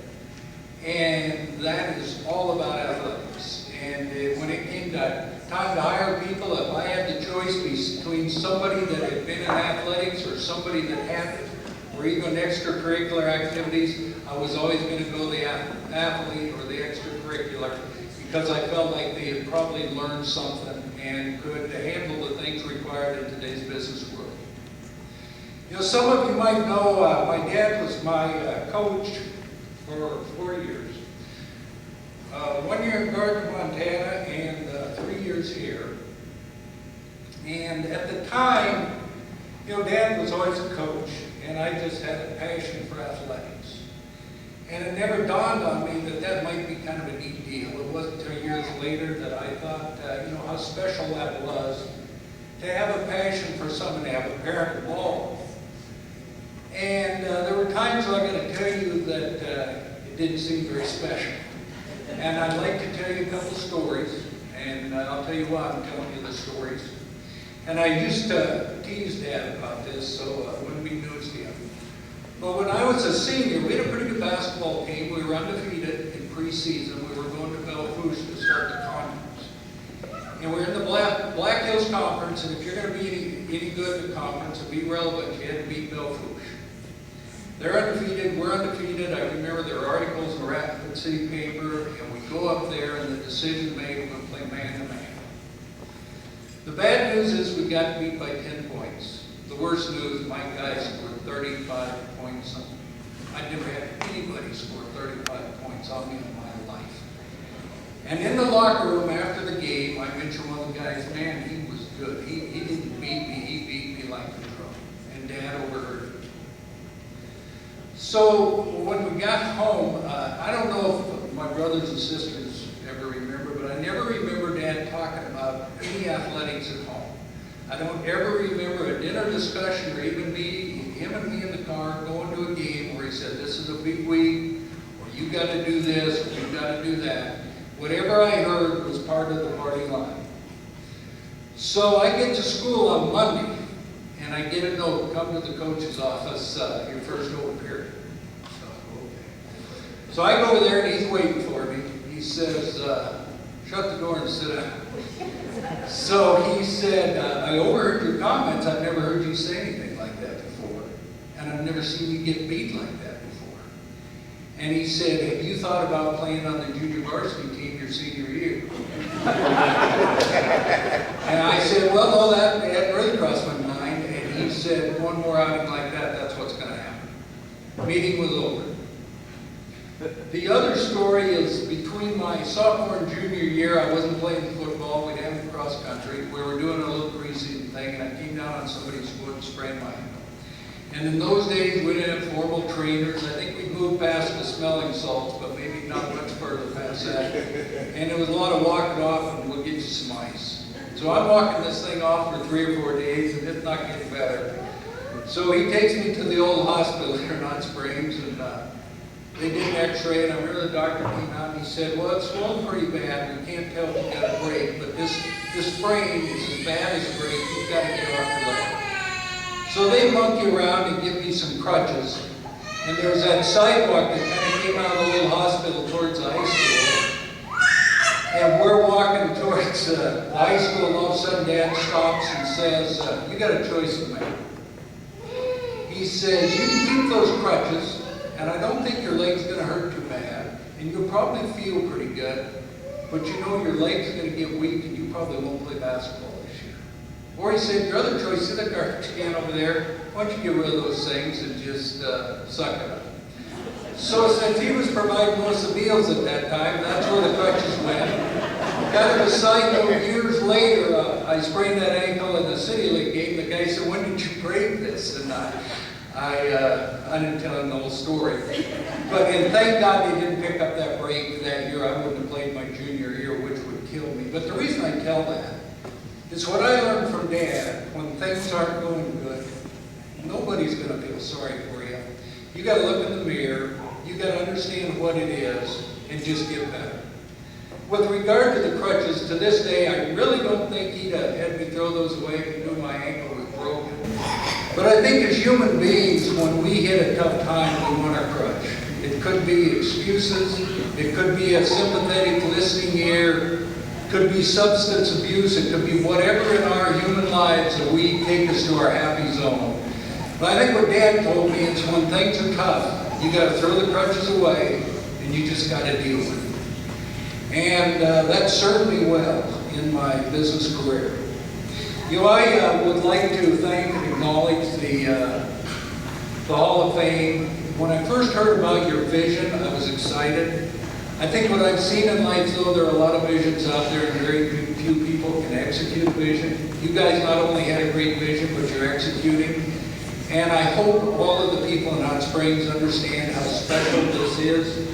And that is all about athletics. And when it came to time to hire people, if I had the choice between somebody that had been in athletics or somebody that hadn't, or even extracurricular activities, I was always going to go the athlete or the extracurricular, because I felt like they had probably learned something and could handle the things required in today's business world. You know, some of you might know my dad was my coach for 4 years. 1 year in Gardner, Montana, and 3 years here. And at the time, you know, Dad was always a coach, and I just had a passion for athletics. And it never dawned on me that that might be kind of a neat deal. It wasn't until years later that I thought, you know, how special that was to have a passion for something, to have a parent involved. And there were times I got to tell you that it didn't seem very special. And I'd like to tell you a couple stories, and I'll tell you why I'm telling you the stories. And I used to tease Dad about this, so it wouldn't be news to him. But when I was a senior, we had a pretty good basketball team. We were undefeated in preseason. We were going to Belfouche to start the conference. And we're in the Black Hills Conference, and if you're going to be any good in the conference and be relevant, you had to beat Belfouche. They're undefeated, we're undefeated. I remember there were articles in the Rapid City paper, and we go up there, and the decision made, we're going to play man-to-man. The bad news is we got beat by 10 points. The worst news, my guys scored 35 points. I never had anybody score 35 points on me in my life. And in the locker room after the game, I mentioned one of the guys, man, he was good. He didn't beat me, he beat me like a drum. And Dad overheard it. So when we got home, I don't know if my brothers and sisters ever remember, but I never remember Dad talking about any athletics at home. I don't ever remember a dinner discussion, or even him and me in the car going to a game where he said, this is a big week, or you got to do this, or you got to do that. Whatever I heard was part of the party line. So I get to school on Monday, and I get a note, come to the coach's office, your first open period. So I go over there, and he's waiting for me. He says, shut the door and sit down. So he said, I overheard your comments. I've never heard you say anything like that before. And I've never seen you get beat like that before. And he said, have you thought about playing on the junior varsity team your senior year? And I said, well, no, that really crossed my mind. And he said, one more outing like that, that's what's going to happen. Meeting was over. The other story is between my sophomore and junior year, I wasn't playing football, we'd have cross country. We were doing a little preseason thing, and I came down on somebody's foot and sprained my ankle. And in those days, we didn't have formal trainers. I think we moved past the smelling salts, but maybe not much further past that. And it was a lot of walking off, and we'll get you some ice. So I'm walking this thing off for 3 or 4 days, and it's not getting better. So he takes me to the old hospital here in Hot Springs, and they did an x-ray, and I remember the doctor came out and he said, well, it's swollen pretty bad. We can't tell if you got a break, but this sprain is as bad as a break. You've got to get off your leg. So they monkey around and give me some crutches. And there was that sidewalk that kind of came out of the little hospital towards the high school. And we're walking towards the high school, and all of a sudden Dad stops and says, you got a choice to make. He says, you can keep those crutches, and I don't think your leg's going to hurt too bad, and you'll probably feel pretty good, but you know your leg's going to get weak, and you probably won't play basketball this year. Or he said, your other choice, see that garbage can over there? Why don't you get rid of those things and just suck it up? So since he was providing most of the meals at that time, that's where the crutches went. Kind of a side note, years later, I sprained that ankle in the City League game. The guy said, when did you break this? And I didn't tell him the whole story. And thank God they didn't pick up that break that year. I wouldn't have played my junior year, which would kill me. But the reason I tell that is what I learned from Dad. When things aren't going good, nobody's going to feel sorry for you. You got to look in the mirror. You got to understand what it is and just get better. With regard to the crutches, to this day, I really don't think he'd have had me throw those away if he knew my ankle was broken. But I think as human beings, when we hit a tough time, we want our crutch. It could be excuses. It could be a sympathetic listening ear. It could be substance abuse. It could be whatever in our human lives that we take us to our happy zone. But I think what Dad told me is when things are tough, you got to throw the crutches away and you just got to deal with it. And that served me well in my business career. You know, I would like to thank and acknowledge the Hall of Fame. When I first heard about your vision, I was excited. I think what I've seen in life, though, there are a lot of visions out there, and very few people can execute a vision. You guys not only had a great vision, but you're executing. And I hope all of the people in Hot Springs understand how special this is.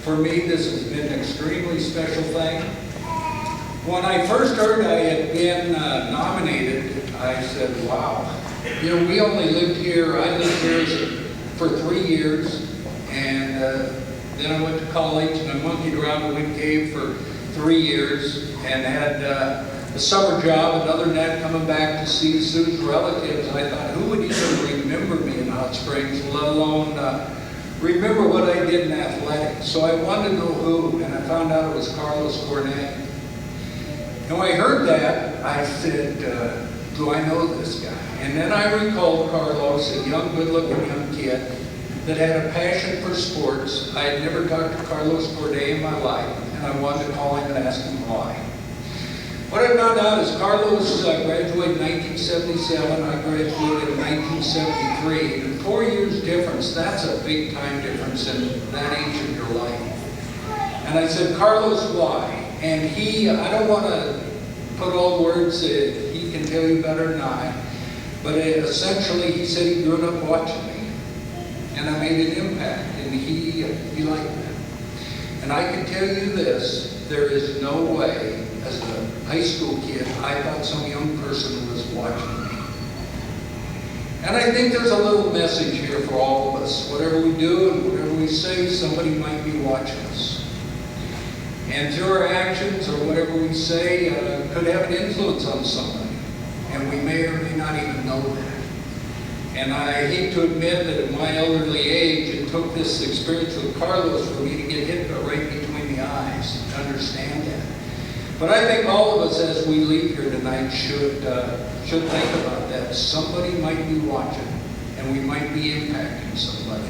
For me, this has been an extremely special thing. When I first heard I had been nominated, I said, wow. You know, we only lived here, I lived here for 3 years, and then I went to college, and I monkeyed around the Wind Cave for 3 years, and had a summer job, and other than that, coming back to see Sue's relatives. I thought, who would even remember me in Hot Springs, let alone remember what I did in athletics. So I wanted to know who, and I found out it was Carlos Cornet. And when I heard that, I said, do I know this guy? And then I recalled Carlos, a young, good-looking young kid that had a passion for sports. I had never talked to Carlos Cornet in my life, and I wanted to call him and ask him why. What I found out is Carlos graduated in 1977, I graduated in 1973. And 4 years difference, that's a big time difference in that age of your life. And I said, Carlos, why? And I don't want to put all the words that he can tell you better than I, but essentially he said he grew up watching me. And I made an impact, and he liked that. And I can tell you this, there is no way, as a high school kid, I thought some young person was watching me. And I think there's a little message here for all of us. Whatever we do and whatever we say, somebody might be watching us. And through our actions or whatever we say could have an influence on somebody. And we may or may not even know that. And I hate to admit that at my elderly age, it took this experience with Carlos for me to get hit right between the eyes to understand that. But I think all of us as we leave here tonight should think about that. Somebody might be watching, and we might be impacting somebody.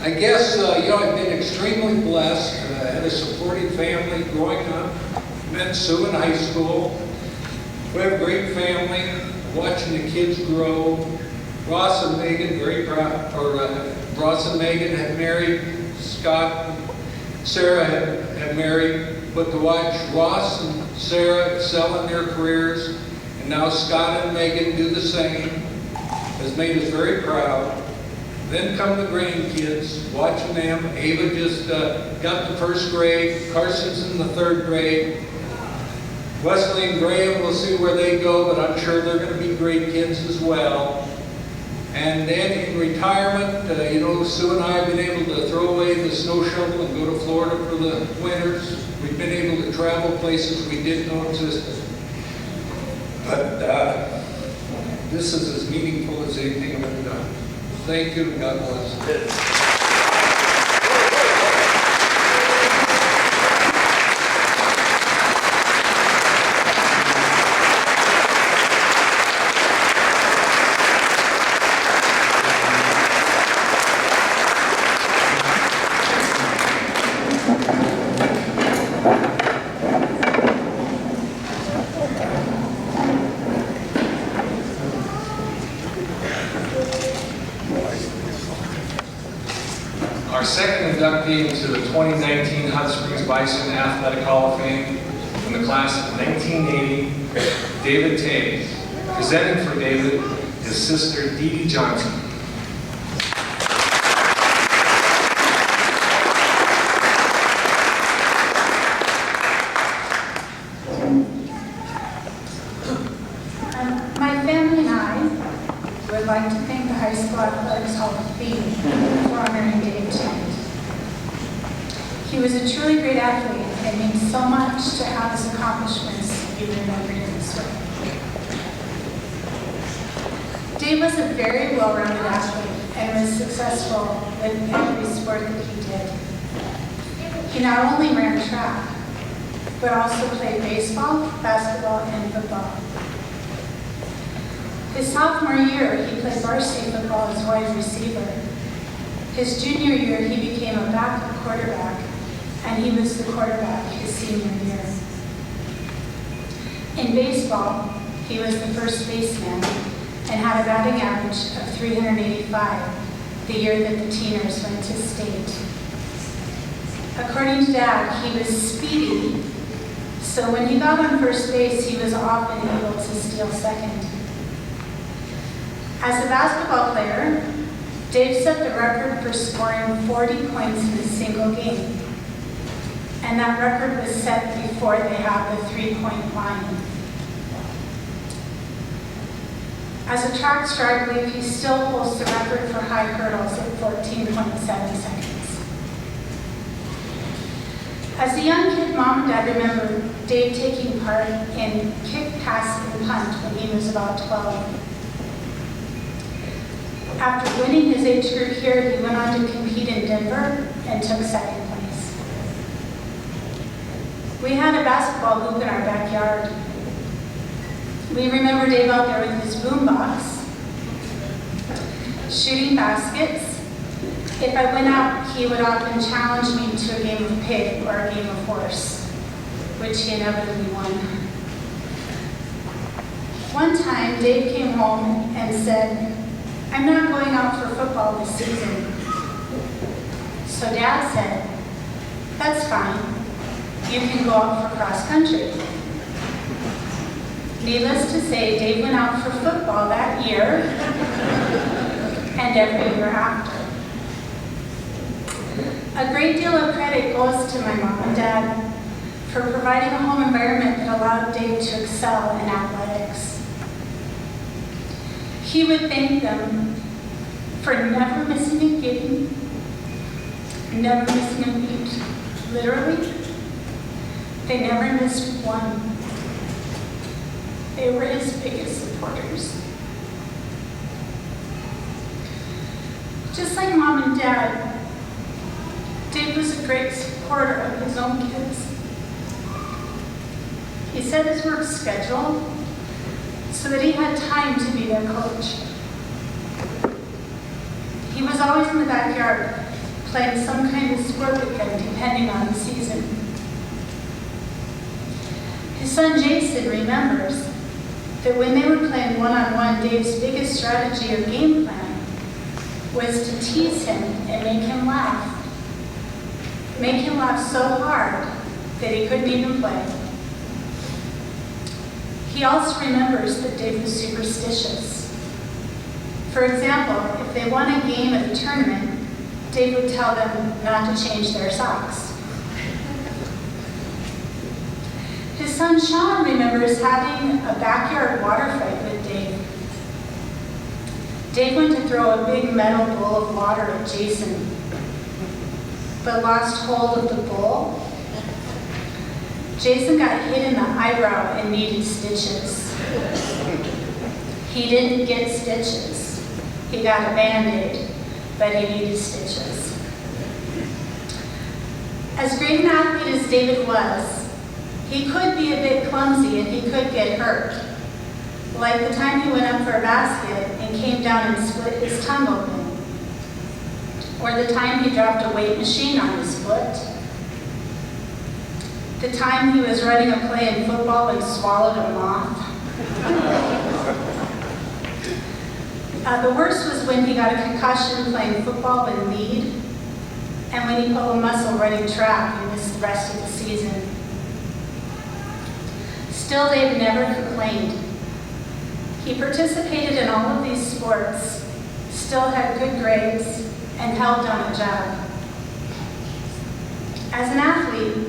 I guess, I've been extremely blessed. I had a supportive family growing up. Met Sue in high school. We have a great family. Watching the kids grow. Ross and Megan, very proud. Ross and Megan had married. Scott and Sarah had married. But to watch Ross and Sarah excel in their careers, and now Scott and Megan do the same, has made us very proud. Then come the grandkids, watching them. Ava just got to first grade. Carson's in the 3rd grade. Wesley and Graham, we'll see where they go, but I'm sure they're going to be great kids as well. And then in retirement, you know, Sue and I have been able to throw away the snow shovel and go to Florida for the winters. We've been able to travel places we didn't know existed. But this is as meaningful as anything I've ever done. Thank you, and God bless. Our second inductee into the 2019 Hot Springs Bison Athletic Hall of Fame from the class of 1980, David Taves. Presenting for David is sister Dee Dee Johnson. My family and I would like to thank the High School Athletics Hall of Fame for honoring Dave tonight. He was a truly great athlete, and it means so much to have his accomplishments be remembered in this way. Dave was a very well-rounded athlete and was successful in every sport that he did. He not only ran track, but also played baseball, basketball, and football. His sophomore year, he played varsity football as wide receiver. His junior year, he became a backup quarterback, and he was the quarterback his senior year. In baseball, he was the first baseman and had a batting average of 385 the year that the Teeners went to state. According to Dad, he was speedy, so when he got on first base, he was often able to steal second. As a basketball player, Dave set the record for scoring 40 points in a single game. And that record was set before they had the three-point line. As a track star, I believe he still holds the record for high hurdles at 14.7 seconds. As a young kid, Mom and Dad remember Dave taking part in kick, pass, and punt when he was about 12. After winning his age group here, he went on to compete in Denver and took second place. We had a basketball hoop in our backyard. We remember Dave out there with his boombox, shooting baskets. If I went out, he would often challenge me to a game of pig or a game of horse, which he inevitably won. One time, Dave came home and said, "I'm not going out for football this season." So Dad said, "That's fine. You can go out for cross country." Needless to say, Dave went out for football that year and every year after. A great deal of credit goes to my mom and dad for providing a home environment that allowed Dave to excel in athletics. He would thank them for never missing a game, never missing a beat. Literally, they never missed one. They were his biggest supporters. Just like Mom and Dad, Dave was a great supporter of his own kids. He set his work schedule so that he had time to be their coach. He was always in the backyard playing some kind of sport with them, depending on the season. His son Jason remembers that when they were playing one-on-one, Dave's biggest strategy or game plan was to tease him and make him laugh. Make him laugh so hard that he couldn't even play. He also remembers that Dave was superstitious. For example, if they won a game at a tournament, Dave would tell them not to change their socks. His son Sean remembers having a backyard water fight with Dave. Dave went to throw a big metal bowl of water at Jason, but lost hold of the bowl. Jason got hit in the eyebrow and needed stitches. He didn't get stitches. He got a Band-Aid, but he needed stitches. As great an athlete as David was, he could be a bit clumsy and he could get hurt. Like the time he went up for a basket and came down and split his tongue open. Or the time he dropped a weight machine on his foot. The time he was running a play in football and swallowed a moth. The worst was when he got a concussion playing football in lead, and when he pulled a muscle running track and missed the rest of the season. Still, Dave never complained. He participated in all of these sports, still had good grades, and held down a job. As an athlete,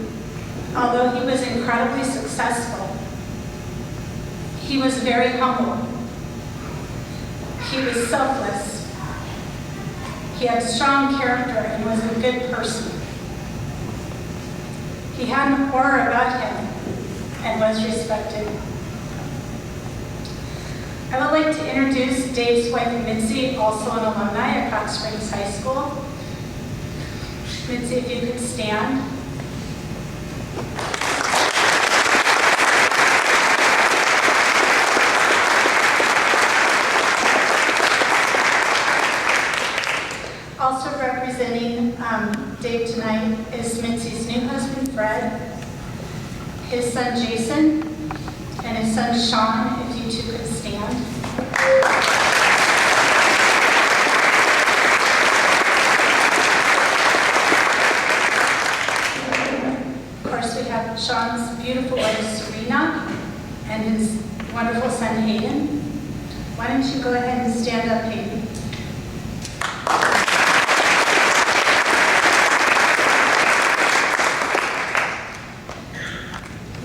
although he was incredibly successful, he was very humble. He was selfless. He had strong character and was a good person. He had an aura about him and was respected. I would like to introduce Dave's wife, Mitzi, also an alumni at Hot Springs High School. Mitzi, if you could stand. Also representing Dave tonight is Mitzi's new husband, Fred, his son, Jason, and his son, Sean, if you two could stand. Of course, we have Sean's beautiful wife, Serena, and his wonderful son, Hayden. Why don't you go ahead and stand up, Hayden?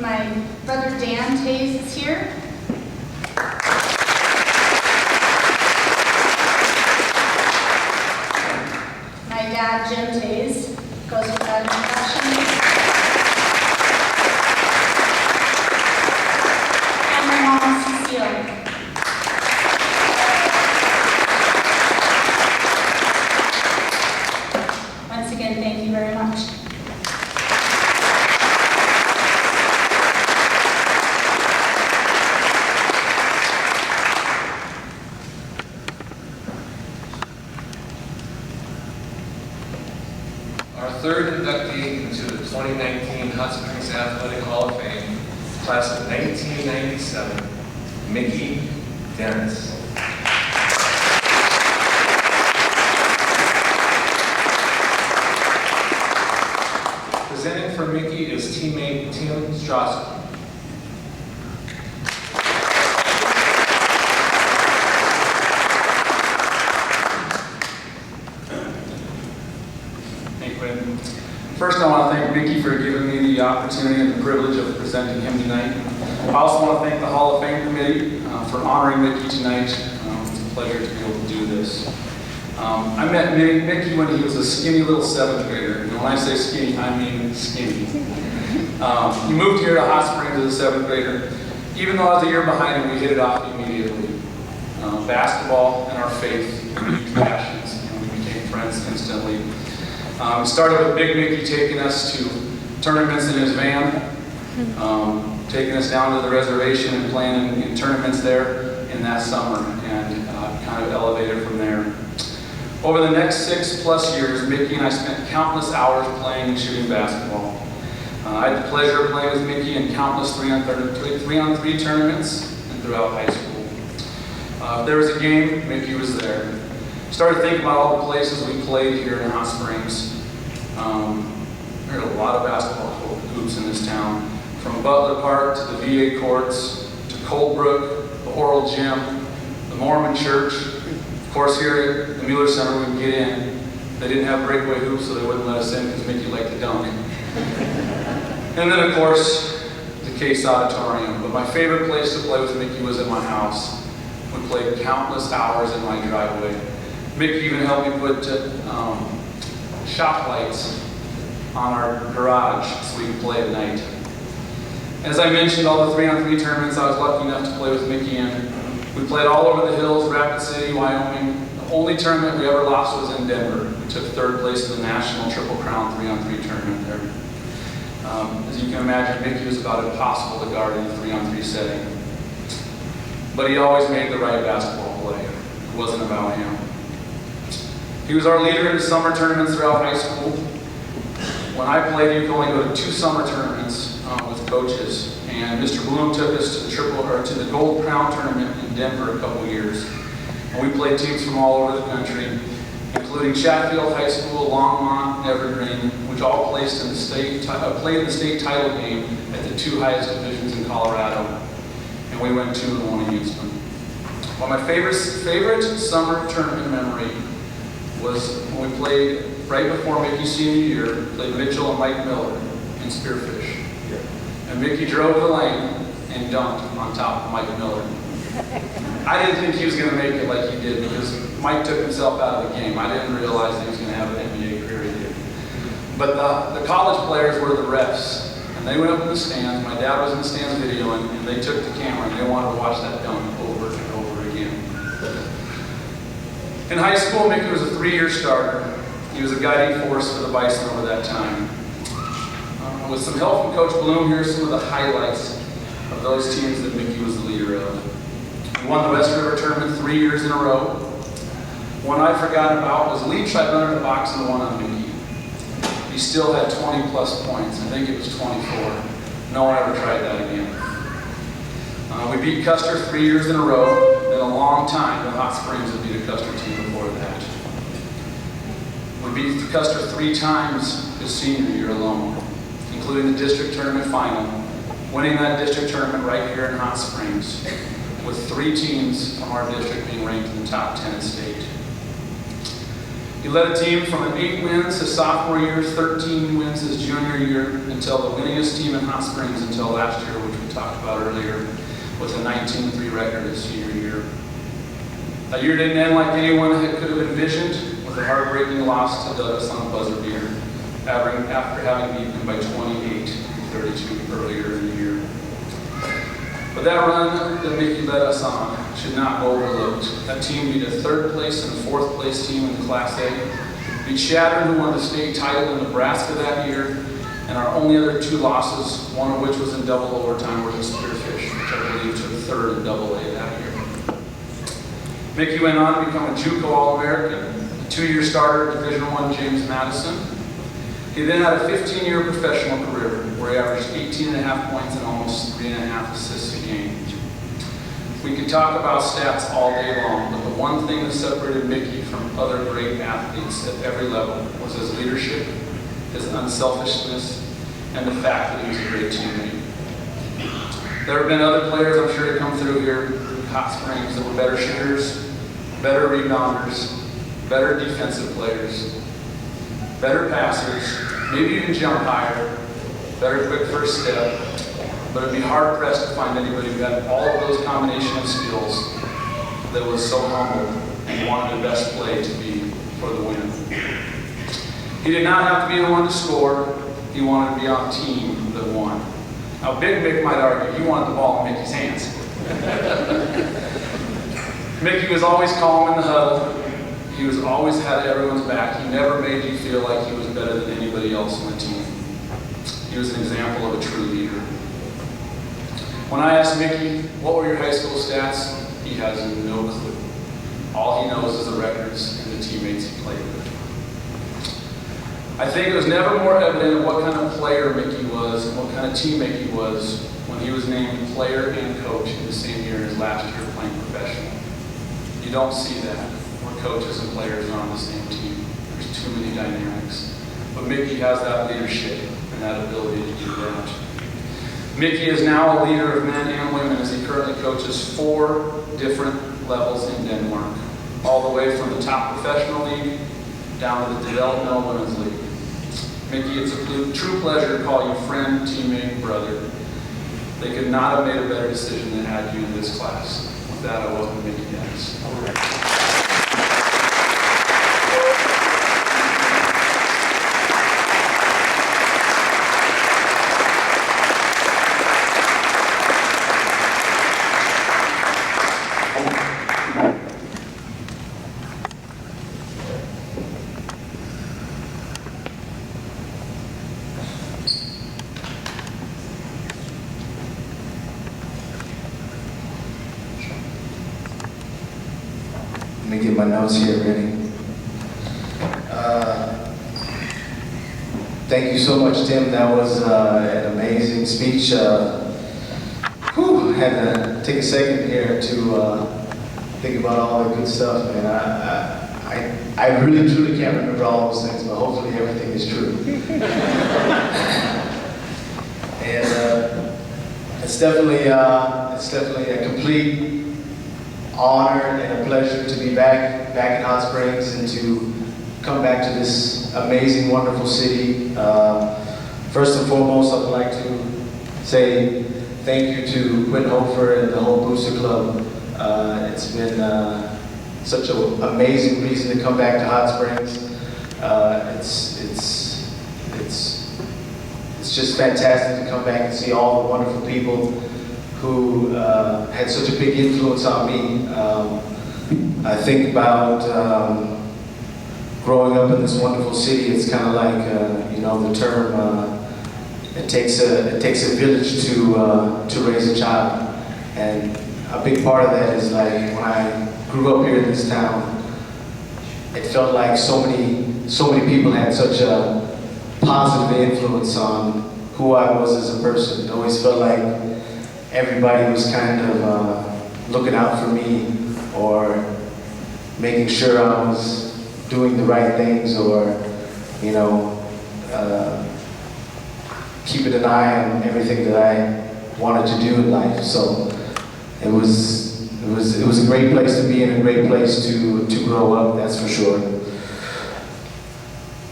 My brother Dan Tays is here. My dad Jim Tays goes without introduction. And my mom Cecile. Once again, thank you very much. Our third inductee into the 2019 Hot Springs Athletic Hall of Fame, class of 1997, Mickey Dennis. Presenting for Mickey is teammate Tim Strauss. First, I want to thank Mickey for giving me the opportunity and the privilege of presenting him tonight. I also want to thank the Hall of Fame Committee for honoring Mickey tonight. It's a pleasure to be able to do this. I met Mickey when he was a skinny little 7th grader. And when I say skinny, I mean skinny. He moved here to Hot Springs as a 7th grader. Even though I was a year behind him, we hit it off immediately. Basketball and our faith were huge passions, and we became friends instantly. It started with Big Mickey taking us to tournaments in his van, taking us down to the reservation and playing in tournaments there in that summer, and kind of elevated from there. Over the next 6+ years, Mickey and I spent countless hours playing and shooting basketball. I had the pleasure of playing with Mickey in countless 3-on-3 tournaments and throughout high school. If there was a game, Mickey was there. Started thinking about all the places we played here in Hot Springs. There are a lot of basketball hoops in this town, from Butler Park to the VA courts, to Coldbrook, the Oral Gym, the Mormon Church. Of course, here at the Mueller Center, we can get in. They didn't have breakaway hoops, so they wouldn't let us in because Mickey liked to dunk. And then, of course, the Case Auditorium, but my favorite place to play with Mickey was at my house. We played countless hours in my driveway. Mickey even helped me put shop lights on our garage so we could play at night. As I mentioned, all the 3-on-3 tournaments I was lucky enough to play with Mickey in. We played all over the hills, Rapid City, Wyoming. The only tournament we ever lost was in Denver. We took 3rd place in the National Triple Crown 3-on-3 tournament there. As you can imagine, Mickey was about impossible to guard in the 3-on-3 setting. But he always made the right basketball play. It wasn't about him. He was our leader in the summer tournaments throughout high school. When I played, you could only go to 2 summer tournaments with coaches. And Mr. Bloom took us to the Gold Crown tournament in Denver a couple years. And we played teams from all over the country, including Chatfield High School, Longmont, Evergreen, which all played in the state title game at the 2 highest divisions in Colorado. And we went 2-1 against them. Well, my favorite summer tournament memory was when we played right before Mickey's senior year, played Mitchell and Mike Miller in Spearfish. And Mickey drove the lane and dunked on top of Mike Miller. I didn't think he was going to make it like he did because Mike took himself out of the game. I didn't realize he was going to have an NBA career he did. But the college players were the refs. And they went up in the stands. My dad was in the stands videoing, and they took the camera and they wanted to watch that dunk over and over again. In high school, Mickey was a 3-year starter. He was a guiding force for the Bison over that time. With some help from Coach Bloom, here's some of the highlights of those teams that Mickey was the leader of. He won the West River Tournament 3 years in a row. One I forgot about was Lee tried running the box and won on Mickey. He still had 20 plus points. I think it was 24. No one ever tried that again. We beat Custer 3 years in a row. In a long time, the Hot Springs had beat a Custer team before that. We beat Custer 3 times his senior year alone, including the district tournament final, winning that district tournament right here in Hot Springs, with 3 teams from our district being ranked in the top 10 in state. He led a team from 8 wins his sophomore year, 13 wins his junior year, until the winningest team in Hot Springs until last year, which we talked about earlier, with a 19-3 record his senior year. That year didn't end like anyone could have envisioned, with a heartbreaking loss to Douglas on a buzzer beater, after having beaten him by 28-32 earlier in the year. But that run that Mickey led us on should not go overlooked. That team beat a 3rd place and 4th place team in Class A, beat Shatter, who won the state title in Nebraska that year, and our only other 2 losses, one of which was in double overtime, were the Spearfish, which I believe took 3rd in Double A that year. Mickey went on to become a JUCO All-American, a 2-year starter at Division I James Madison. He then had a 15-year professional career where he averaged 18.5 points and almost 3.5 assists a game. We could talk about stats all day long, but the one thing that separated Mickey from other great athletes at every level was his leadership, his unselfishness, and the fact that he was a great teammate. There have been other players, I'm sure, to come through here in Hot Springs that were better shooters, better rebounders, better defensive players, better passers, maybe even jump higher, better quick first step, but it'd be hard-pressed to find anybody who had all of those combination of skills that was so humble and wanted the best play to be for the win. He did not have to be the one to score. He wanted to be on a team that won. Now, Big Mick might argue he wanted the ball in Mickey's hands. Mickey was always calm in the huddle. He was always had everyone's back. He never made you feel like he was better than anybody else on the team. He was an example of a true leader. When I asked Mickey, what were your high school stats? He has no clue. All he knows is the records and the teammates he played with. I think it was never more evident what kind of player Mickey was and what kind of teammate he was when he was named player and coach in the same year as last year playing professional. You don't see that where coaches and players are on the same team. There's too many dynamics. But Mickey has that leadership and that ability to do that. Mickey is now a leader of men and women as he currently coaches 4 different levels in Denmark, all the way from the top professional league down to the developmental women's league. Mickey, it's a true pleasure to call you friend, teammate, brother. They could not have made a better decision than add you to this class. With that, I welcome Mickey Dennis. Let me get my notes here ready. Thank you so much, Tim. That was an amazing speech. Had to take a second here to think about all the good stuff, man. I really, truly can't remember all those things, but hopefully everything is true. And it's definitely a complete honor and a pleasure to be back in Hot Springs and to come back to this amazing, wonderful city. First and foremost, I would like to say thank you to Quinn Hofer and the whole Booster Club. It's been such an amazing reason to come back to Hot Springs. It's just fantastic to come back and see all the wonderful people who had such a big influence on me. I think about growing up in this wonderful city. It's kind of like the term. It takes a village to raise a child, and a big part of that is like when I grew up here in this town. It felt like so many people had such a positive influence on who I was as a person. It always felt like everybody was kind of looking out for me or making sure I was doing the right things, or keeping an eye on everything that I wanted to do in life. So it was a great place to be and a great place to grow up, that's for sure.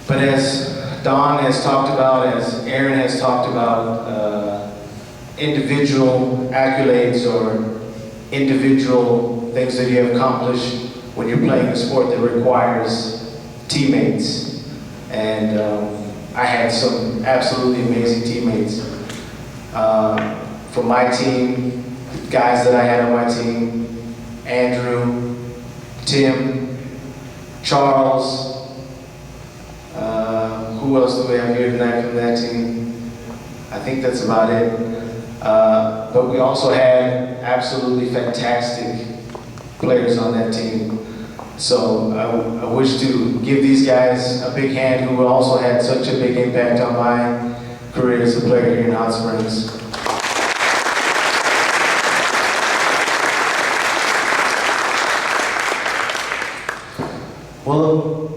But as Don has talked about, as Aaron has talked about, individual accolades or individual things that you have accomplished when you're playing a sport that requires teammates. And I had some absolutely amazing teammates. From my team, the guys that I had on my team, Andrew, Tim, Charles, who else do we have here tonight from that team? I think that's about it. But we also had absolutely fantastic players on that team. So I wish to give these guys a big hand who also had such a big impact on my career as a player here in Hot Springs. Well,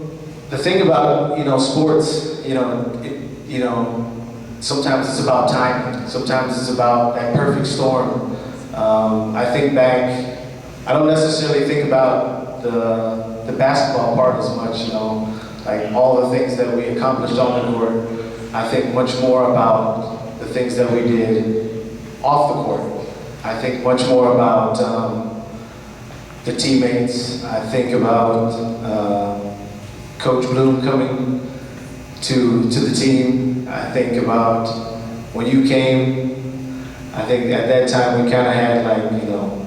the thing about sports, sometimes it's about timing. Sometimes it's about that perfect storm. I think back. I don't necessarily think about the basketball part as much. Like all the things that we accomplished on the court. I think much more about the things that we did off the court. I think much more about the teammates. I think about Coach Bloom coming to the team. I think about when you came. I think at that time we kind of had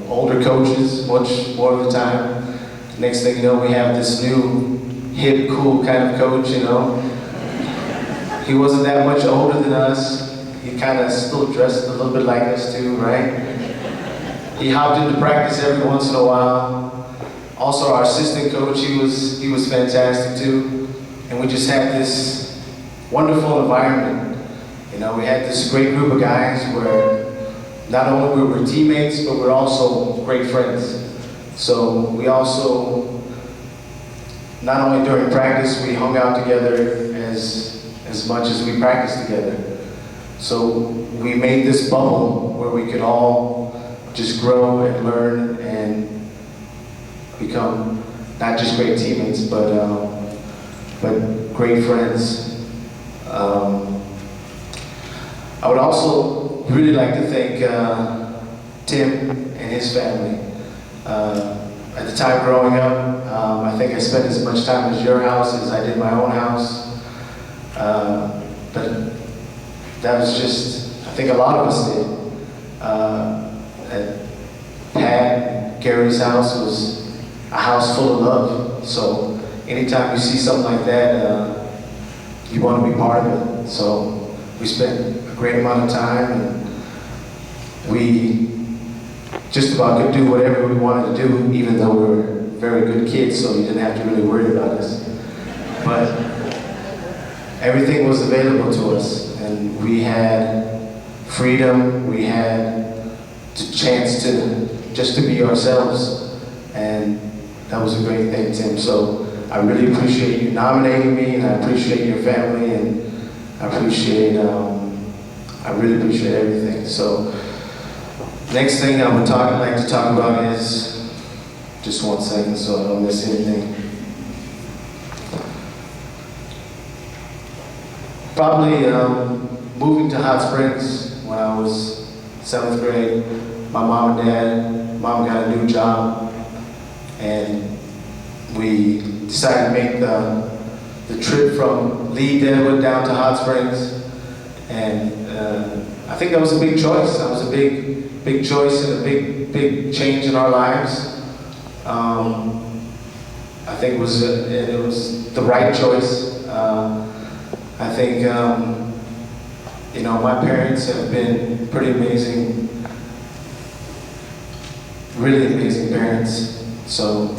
older coaches much more of the time. Next thing you know, we have this new hip, cool kind of coach. He wasn't that much older than us. He kind of still dressed a little bit like us too, right? He hopped into practice every once in a while. Also, our assistant coach, he was fantastic too. And we just had this wonderful environment. We had this great group of guys where not only were we teammates, but we're also great friends. So we also, not only during practice, we hung out together as much as we practiced together. So we made this bubble where we could all just grow and learn and become not just great teammates, but great friends. I would also really like to thank Tim and his family. At the time growing up, I think I spent as much time at your house as I did my own house. But that was just, I think a lot of us did. At Pat and Gary's house was a house full of love. So anytime you see something like that, you want to be part of it. So we spent a great amount of time, and we just about could do whatever we wanted to do, even though we were very good kids, so you didn't have to really worry about us. But everything was available to us, and we had freedom, we had the chance to just to be ourselves, and that was a great thing, Tim. So I really appreciate you nominating me, and I appreciate your family, and I really appreciate everything. So next thing I would like to talk about is, just 1 second so I don't miss anything. Probably moving to Hot Springs when I was 7th grade. My mom got a new job, and we decided to make the trip from Lee Deadwood down to Hot Springs. And I think that was a big choice. That was a big choice and a big change in our lives. I think it was the right choice. I think my parents have been pretty amazing, really amazing parents. So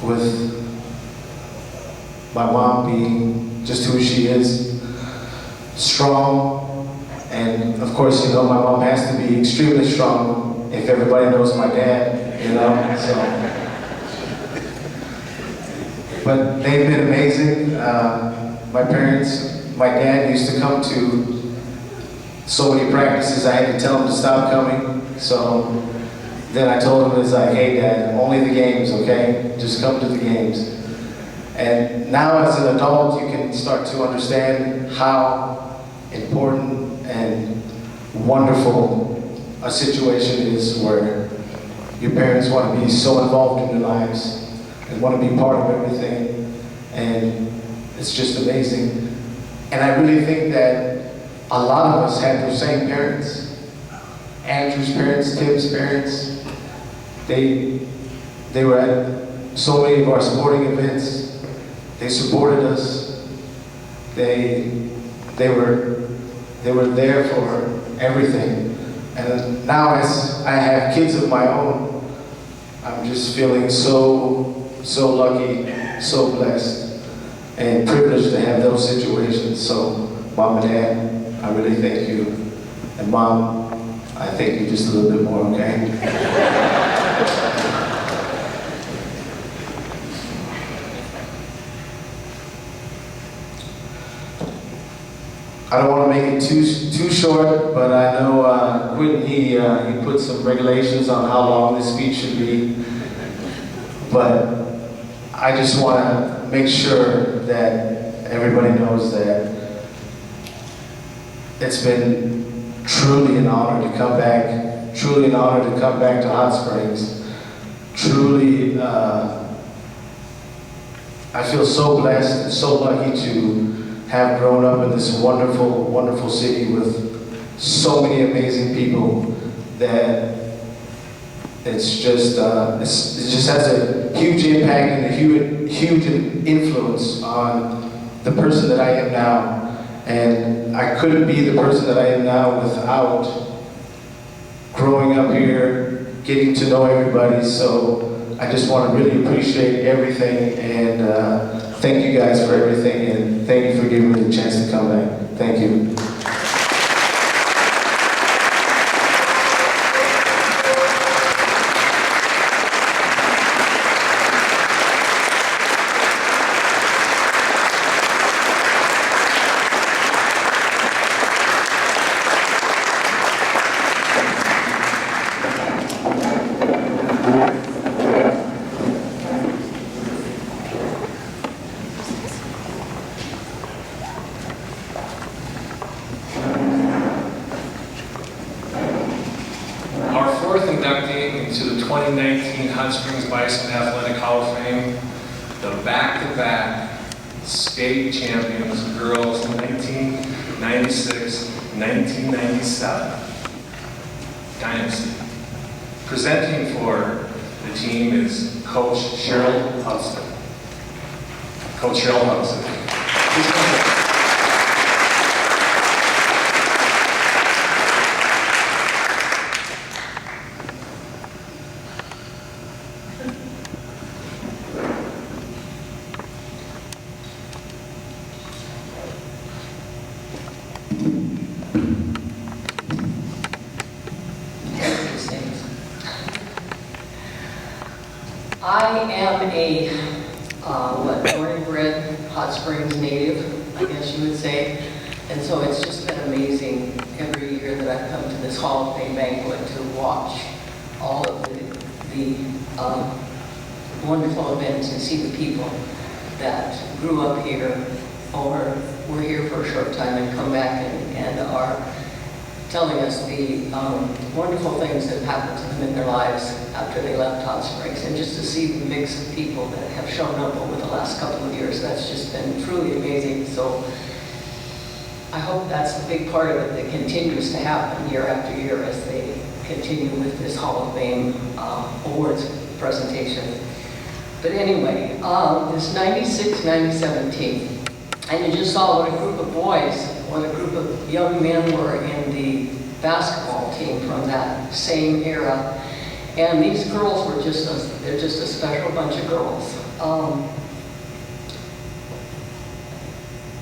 with my mom being just who she is, strong, and of course, my mom has to be extremely strong if everybody knows my dad, so. But they've been amazing. My dad used to come to so many practices, I had to tell him to stop coming. So then I told him, hey Dad, only the games, okay? Just come to the games. And now as an adult, you can start to understand how important and wonderful a situation is where your parents want to be so involved in your lives and want to be part of everything, and it's just amazing. And I really think that a lot of us had those same parents. Andrew's parents, Tim's parents, they were at so many of our sporting events. They supported us. They were there for everything. And now as I have kids of my own, I'm just feeling so lucky, so blessed, and privileged to have those situations. So, Mom and Dad, I really thank you. And Mom, I thank you just a little bit more, okay? I don't want to make it too short, but I know Quentin, he put some regulations on how long this speech should be. But I just want to make sure that everybody knows that it's been truly an honor to come back, to Hot Springs. Truly, I feel so blessed and so lucky to have grown up in this wonderful, wonderful city with so many amazing people that it just has a huge impact and a huge influence on the person that I am now. And I couldn't be the person that I am now without growing up here, getting to know everybody. So I just want to really appreciate everything, and thank you guys for everything, and thank you for giving me the chance to come back. Thank you. 19 Hot Springs Bison Athletic Hall of Fame, the back-to-back state champions, girls, 1996, 1997 dynasty. Presenting for the team is Coach Cheryl Hudson. Coach Cheryl Hudson. Please come forward. I am a, born and bred Hot Springs native, I guess you would say. And so it's just been amazing every year that I've come to this Hall of Fame banquet to watch all of the wonderful events and see the people that grew up here or were here for a short time and come back and are telling us the wonderful things that happened to them in their lives after they left Hot Springs, and just to see the mix of people that have shown up over the last couple of years. That's just been truly amazing. So I hope that's the big part of it that continues to happen year after year as they continue with this Hall of Fame awards presentation. But anyway, this 96-97 team, and you just saw what a group of boys, what a group of young men were in the basketball team from that same era. And these girls were they're just a special bunch of girls.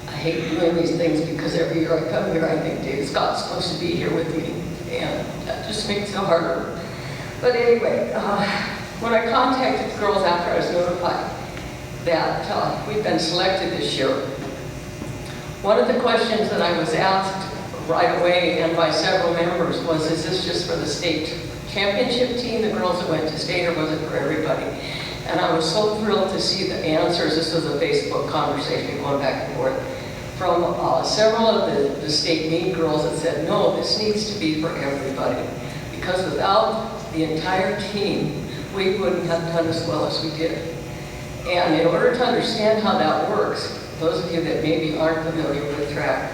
I hate doing these things because every year I come here, I think Dave Scott's supposed to be here with me, and that just makes it harder. But anyway, when I contacted the girls after I was notified that we'd been selected this year, one of the questions that I was asked right away and by several members was, is this just for the state championship team, the girls that went to state, or was it for everybody? And I was so thrilled to see the answers. This was a Facebook conversation going back and forth from several of the state meet girls that said, no, this needs to be for everybody. Because without the entire team, we wouldn't have done as well as we did. And in order to understand how that works, those of you that maybe aren't familiar with track,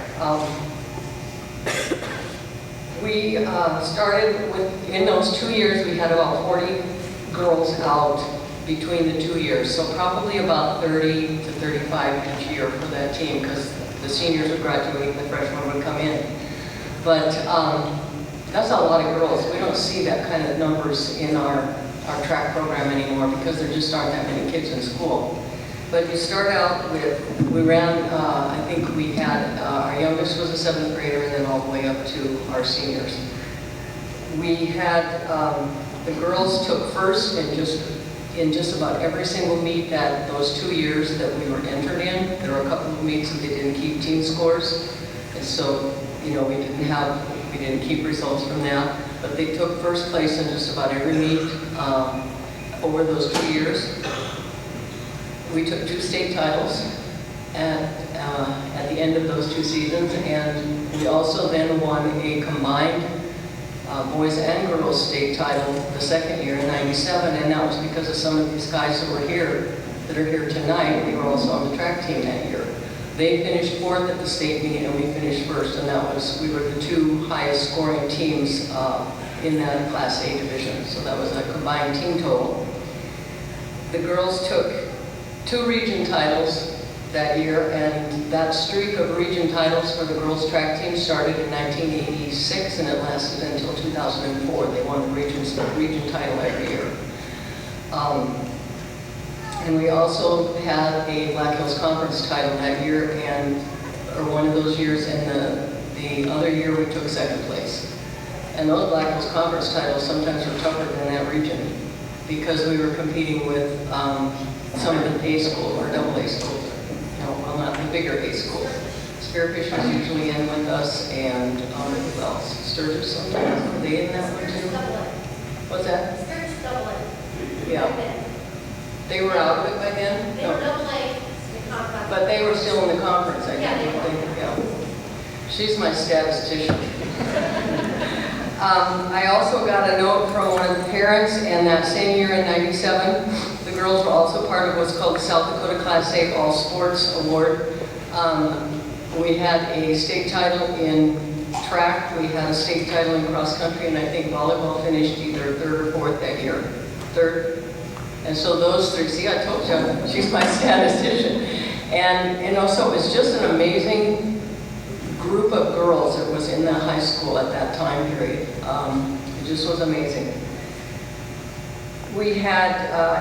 we started with, in those 2 years, we had about 40 girls out between the 2 years. So probably about 30 to 35 each year for that team, because the seniors would graduate and the freshmen would come in. But that's not a lot of girls. We don't see that kind of numbers in our track program anymore because there just aren't that many kids in school. But you start out with, we ran, I think we had, our youngest was a 7th grader, and then all the way up to our seniors. We had, the girls took first in just about every single meet that those 2 years that we were entered in. There were a couple of meets that they didn't keep team scores, and so, you know, we didn't keep results from that. But they took first place in just about every meet over those 2 years. We took 2 state titles at the end of those 2 seasons, and we also then won a combined boys and girls state title the second year in '97, and that was because of some of these guys that were here, that are here tonight. They were also on the track team that year. They finished 4th at the state meet, and we finished 1st, and that was, we were the 2 highest scoring teams in that Class A division. So that was a combined team total. The girls took 2 region titles that year, and that streak of region titles for the girls track team started in 1986, and it lasted until 2004. They won the region title every year. And we also had a Black Hills Conference title that year, or one of those years, and the other year we took 2nd place. And those Black Hills Conference titles sometimes were tougher than that region, because we were competing with some of the A schools or double A schools, well, not the bigger A schools. Spearfish was usually in with us, and who else? Sturgis sometimes. Were they in that one too? What's that? Sturgis double A. Yeah. They were out of it by then? They were double A in the conference. But they were still in the conference, I think. Yeah, they were. Yeah. She's my statistician. I also got a note from one of the parents, and that same year in '97, the girls were also part of what's called the South Dakota Class A All Sports Award. We had a state title in track, we had a state title in cross country, and I think volleyball finished either third or fourth that year. Third. And so those three, see, I told you, she's my statistician. And you know, so it was just an amazing group of girls that was in that high school at that time period. It just was amazing. We had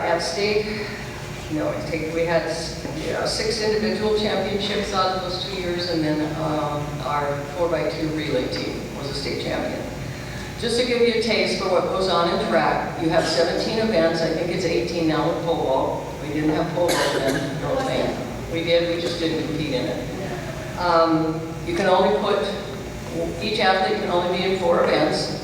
at state, we had 6 individual championships out of those 2 years, and then our 4x2 relay team was a state champion. Just to give you a taste for what goes on in track, you have 17 events. I think it's 18 now with pole vault. We didn't have pole vault then, no thing. We did, we just didn't compete in it. You can only put, each athlete can only be in 4 events.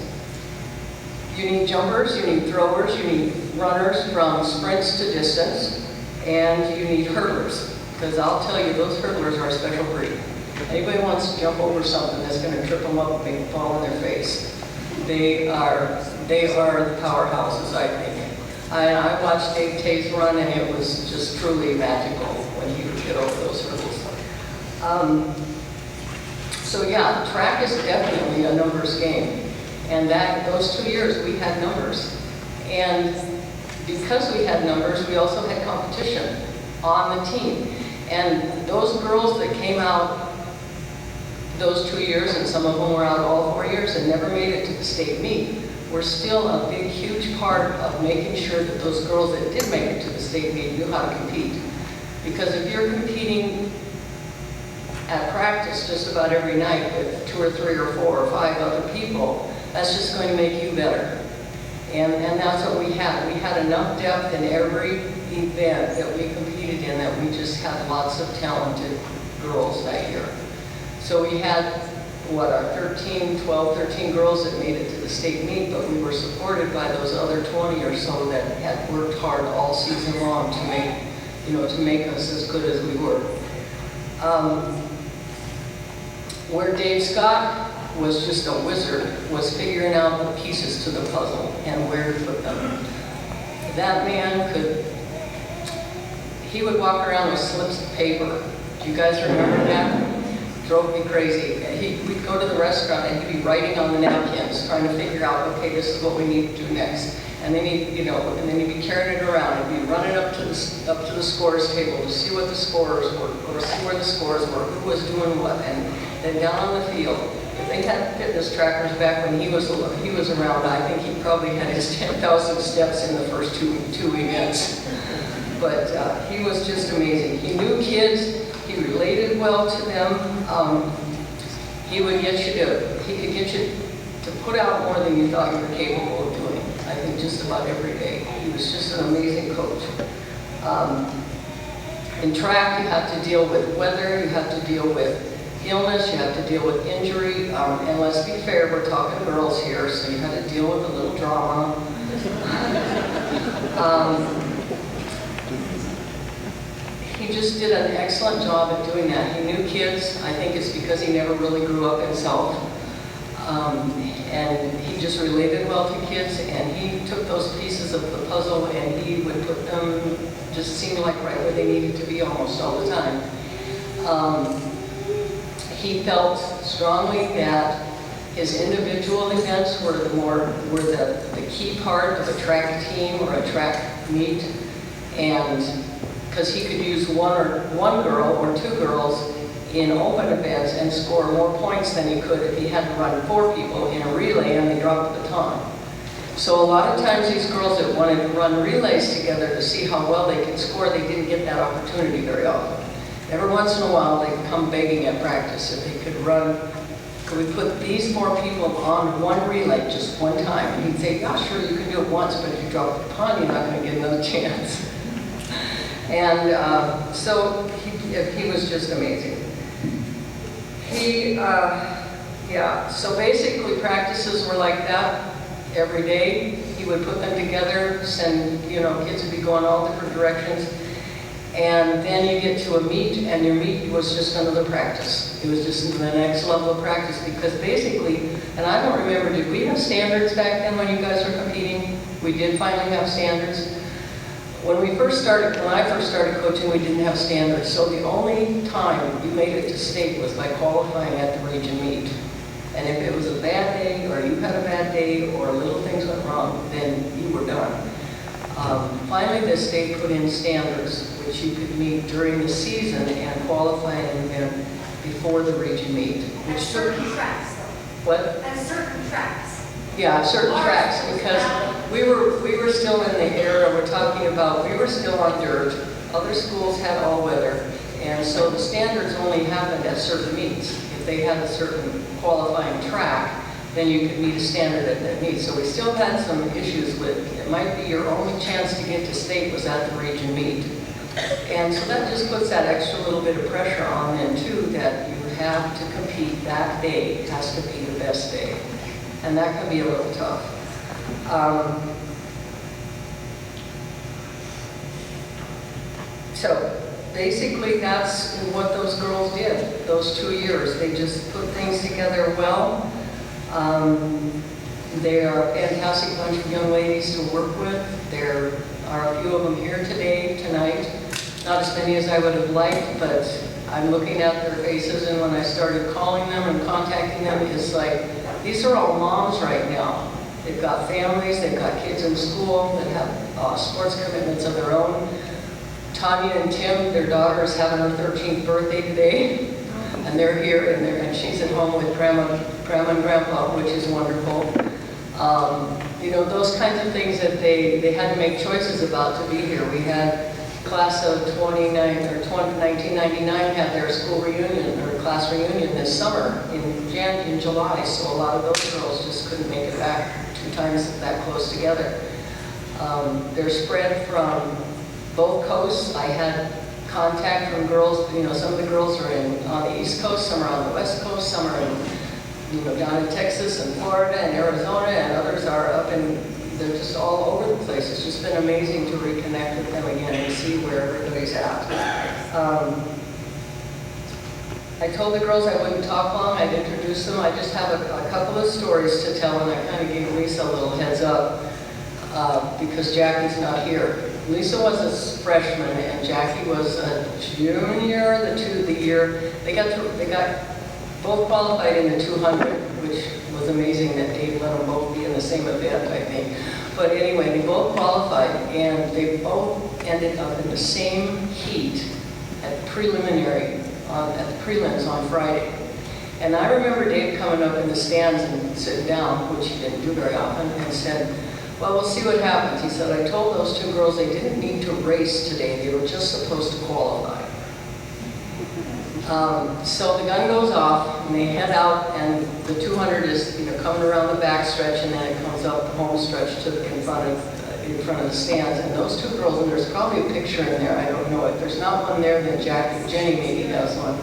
You need jumpers, you need throwers, you need runners from sprints to distance, and you need hurdlers. Because I'll tell you, those hurdlers are a special breed. Anybody wants to jump over something that's going to trip them up and make them fall on their face. They are the powerhouses, I think. I watched Dave Tays run, and it was just truly magical when he would get over those hurdles. So yeah, track is definitely a numbers game. And those 2 years we had numbers. And because we had numbers, we also had competition on the team. And those girls that came out those 2 years, and some of them were out all 4 years and never made it to the state meet, were still a big, huge part of making sure that those girls that did make it to the state meet knew how to compete. Because if you're competing at practice just about every night with 2 or 3 or 4 or 5 other people, that's just going to make you better. And that's what we had. We had enough depth in every event that we competed in that we just had lots of talented girls that year. So we had, our 12, 13 girls that made it to the state meet, but we were supported by those other 20 or so that had worked hard all season long to make us as good as we were. Where Dave Scott was just a wizard was figuring out the pieces to the puzzle and where to put them. That man he would walk around with slips of paper. Do you guys remember that? Drove me crazy. We'd go to the restaurant and he'd be writing on the napkins, trying to figure out, okay, this is what we need to do next. And then he'd be carrying it around. He'd be running up to the scores table to see what the scores were, or see where the scores were, who was doing what, and then down on the field. If they had fitness trackers back when he was around, I think he probably had his 10,000 steps in the first two events. But he was just amazing. He knew kids. He related well to them. He could get you to put out more than you thought you were capable of doing. I think just about every day. He was just an amazing coach. In track, you have to deal with weather, you have to deal with illness, you have to deal with injury, and let's be fair, we're talking girls here, so you had to deal with a little drama. He just did an excellent job at doing that. He knew kids. I think it's because he never really grew up himself. And he just related well to kids, and he took those pieces of the puzzle and he would put them, just seemed like right where they needed to be almost all the time. He felt strongly that his individual events were the key part of a track team or a track meet, and because he could use one girl or 2 girls in open events and score more points than he could if he had to run 4 people in a relay and they dropped the baton. So a lot of times these girls that wanted to run relays together to see how well they could score, they didn't get that opportunity very often. Every once in a while they'd come begging at practice if they could run. Could we put these 4 people on one relay just one time? And he'd say, yeah, sure, you can do it once, but if you drop the baton, you're not going to get another chance. And so he was just amazing. So basically practices were like that every day. He would put them together, send, kids would be going all different directions. And then you get to a meet, and your meet was just another practice. It was just the next level of practice, because basically, and I don't remember, did we have standards back then when you guys were competing? We did finally have standards. When I first started coaching, we didn't have standards. So the only time you made it to state was by qualifying at the region meet. And if it was a bad day, or you had a bad day, or little things went wrong, then you were done. Finally, the state put in standards, which you could meet during the season and qualify an event before the region meet. At certain tracks, though. What? At certain tracks. Yeah, certain tracks, because we were still in the era we're talking about, we were still on dirt. Other schools had all weather, and so the standards only happened at certain meets. If they had a certain qualifying track, then you could meet a standard at that meet. So we still had some issues with, it might be your only chance to get to state was at the region meet. And so that just puts that extra little bit of pressure on them too, that you have to compete that day. It has to be the best day. And that can be a little tough. So basically that's what those girls did, those 2 years. They just put things together well. They are a fantastic bunch of young ladies to work with. There are a few of them here tonight. Not as many as I would have liked, but I'm looking at their faces, and when I started calling them and contacting them, it's like, these are all moms right now. They've got families, they've got kids in school that have sports commitments of their own. Tanya and Tim, their daughter is having her 13th birthday today, and they're here, and she's at home with grandma and grandpa, which is wonderful. You know, those kinds of things that they had to make choices about to be here. We had class of 1999 had their school reunion, or class reunion this summer in July, so a lot of those girls just couldn't make it back 2 times that close together. They're spread from both coasts. I had contact from girls, you know, some of the girls are on the East Coast, some are on the West Coast, some are in, you know, down in Texas and Florida and Arizona, and others are up in, they're just all over the place. It's just been amazing to reconnect with them again and see where everybody's at. I told the girls I wouldn't talk long, I'd introduce them. I just have a couple of stories to tell, and I kind of gave Lisa a little heads up because Jackie's not here. Lisa was a freshman and Jackie was a junior the year. They got both qualified in the 200, which was amazing that Dave let them both be in the same event, I think. But anyway, they both qualified, and they both ended up in the same heat at the preliminary, at the prelims on Friday. And I remember Dave coming up in the stands and sitting down, which he didn't do very often, and said, well, we'll see what happens. He said, I told those 2 girls they didn't need to race today, they were just supposed to qualify. So the gun goes off, and they head out, and the 200 is, you know, coming around the back stretch, and then it comes up the home stretch to in front of the stands. And those 2 girls, and there's probably a picture in there, I don't know it. There's not one there, then Jenny maybe has one.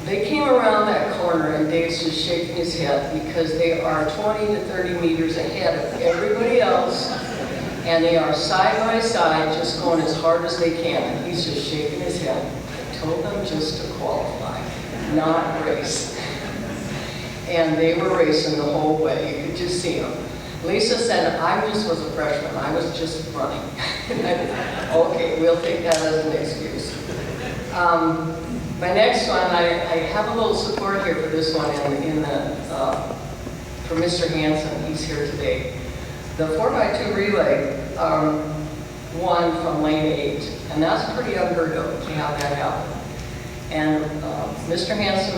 They came around that corner, and Dave's just shaking his head because they are 20 to 30 meters ahead of everybody else, and they are side by side, just going as hard as they can. And he's just shaking his head. Told them just to qualify, not race. And they were racing the whole way. You could just see them. Lisa said, I just was a freshman. I was just running. Okay, we'll take that as an excuse. My next one, I have a little support here for this one for Mr. Hansen. He's here today. The 4x2 relay won from lane 8. And that's pretty unheard of to have that happen. And Mr. Hansen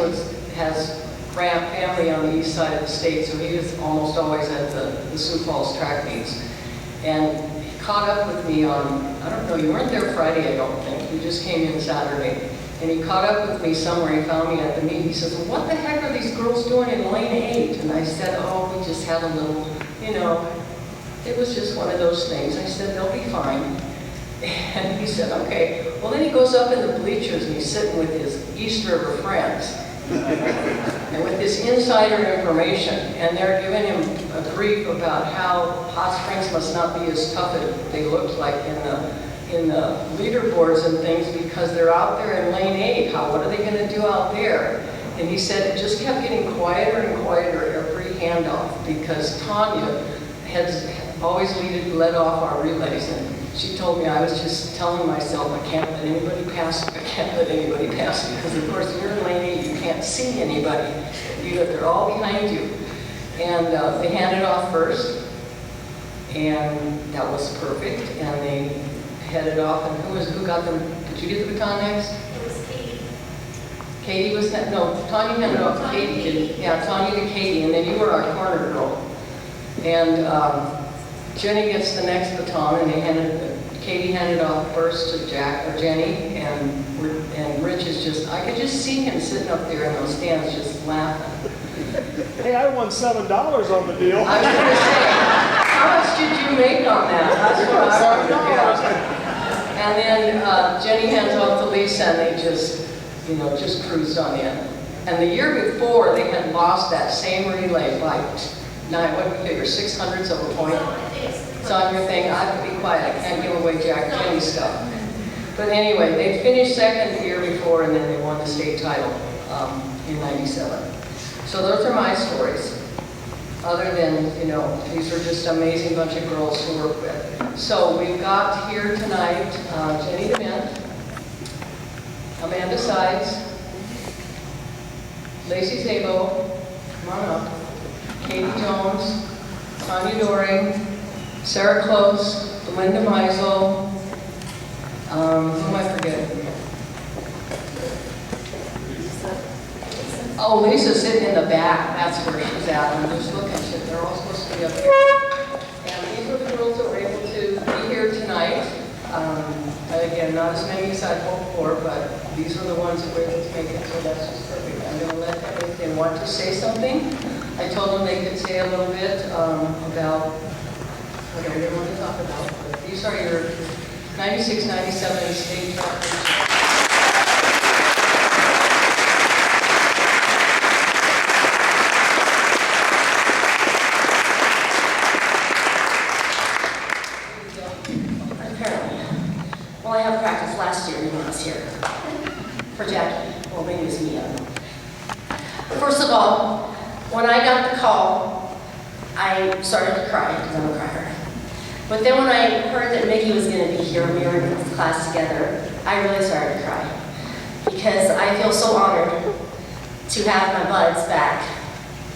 has family on the east side of the state, so he is almost always at the Sioux Falls track meets. And he caught up with me on, I don't know, you weren't there Friday, I don't think. You just came in Saturday. And he caught up with me somewhere, he found me at the meet. He says, well, what the heck are these girls doing in lane 8? And I said, oh, we just had a little, you know, it was just one of those things. I said, they'll be fine. And he said, okay. Well, then he goes up in the bleachers and he's sitting with his East River friends and with this insider information. And they're giving him a brief about how hot springs must not be as tough as they looked like in the in the leaderboards and things because they're out there in lane 8. What are they going to do out there? And he said it just kept getting quieter and quieter every handoff because Tanya has always led off our relays. And she told me I was just telling myself, I can't let anybody pass me. I can't let anybody pass me. Because of course, you're in lane 8, you can't see anybody. They're all behind you. And they handed off first. And that was perfect. And they headed off. And who got them? Did you get the baton next? It was Katie. Katie was that? No, Tanya handed off to Katie. Didn't? Yeah, Tanya to Katie. And then you were our corner girl. And Jenny gets the next baton, and Katie handed off first to Jack or Jenny, and Rich is just, I could just see him sitting up there in those stands just laughing. Hey, I won $7 on the deal. I was going to say, how much did you make on that? That's what I wanted to get. And then Jenny hands off to Lisa, and they just cruised on in. And the year before, they had lost that same relay by what do we figure, 600ths of a point? It's on your thing. I have to be quiet. I can't give away Jack Jenny stuff. But anyway, they finished second the year before, and then they won the state title in '97. So those are my stories. Other than, these are just amazing bunch of girls who work with. So we've got here tonight Jenny DeMint, Amanda Sides, Lacey Szabo, come on up, Katie Jones, Tanya Doring, Sarah Close, Linda Meisel, who am I forgetting? Oh, Lisa's sitting in the back. That's where she's at. I'm just looking. They're all supposed to be up here. And these are the girls that were able to be here tonight. And again, not as many as I'd hoped for, but these are the ones that were able to make it, so that's just perfect. I'm going to let them, if they want to say something, I told them they could say a little bit about whatever they want to talk about. But these are your 96, 97 state track regions. Well, I have practice last year when I was here. For Jackie. Well, maybe it was me, I don't know. First of all, when I got the call, I started to cry, because I'm a crier. But then when I heard that Mickey was going to be here, we were in this class together, I really started to cry. Because I feel so honored to have my buds back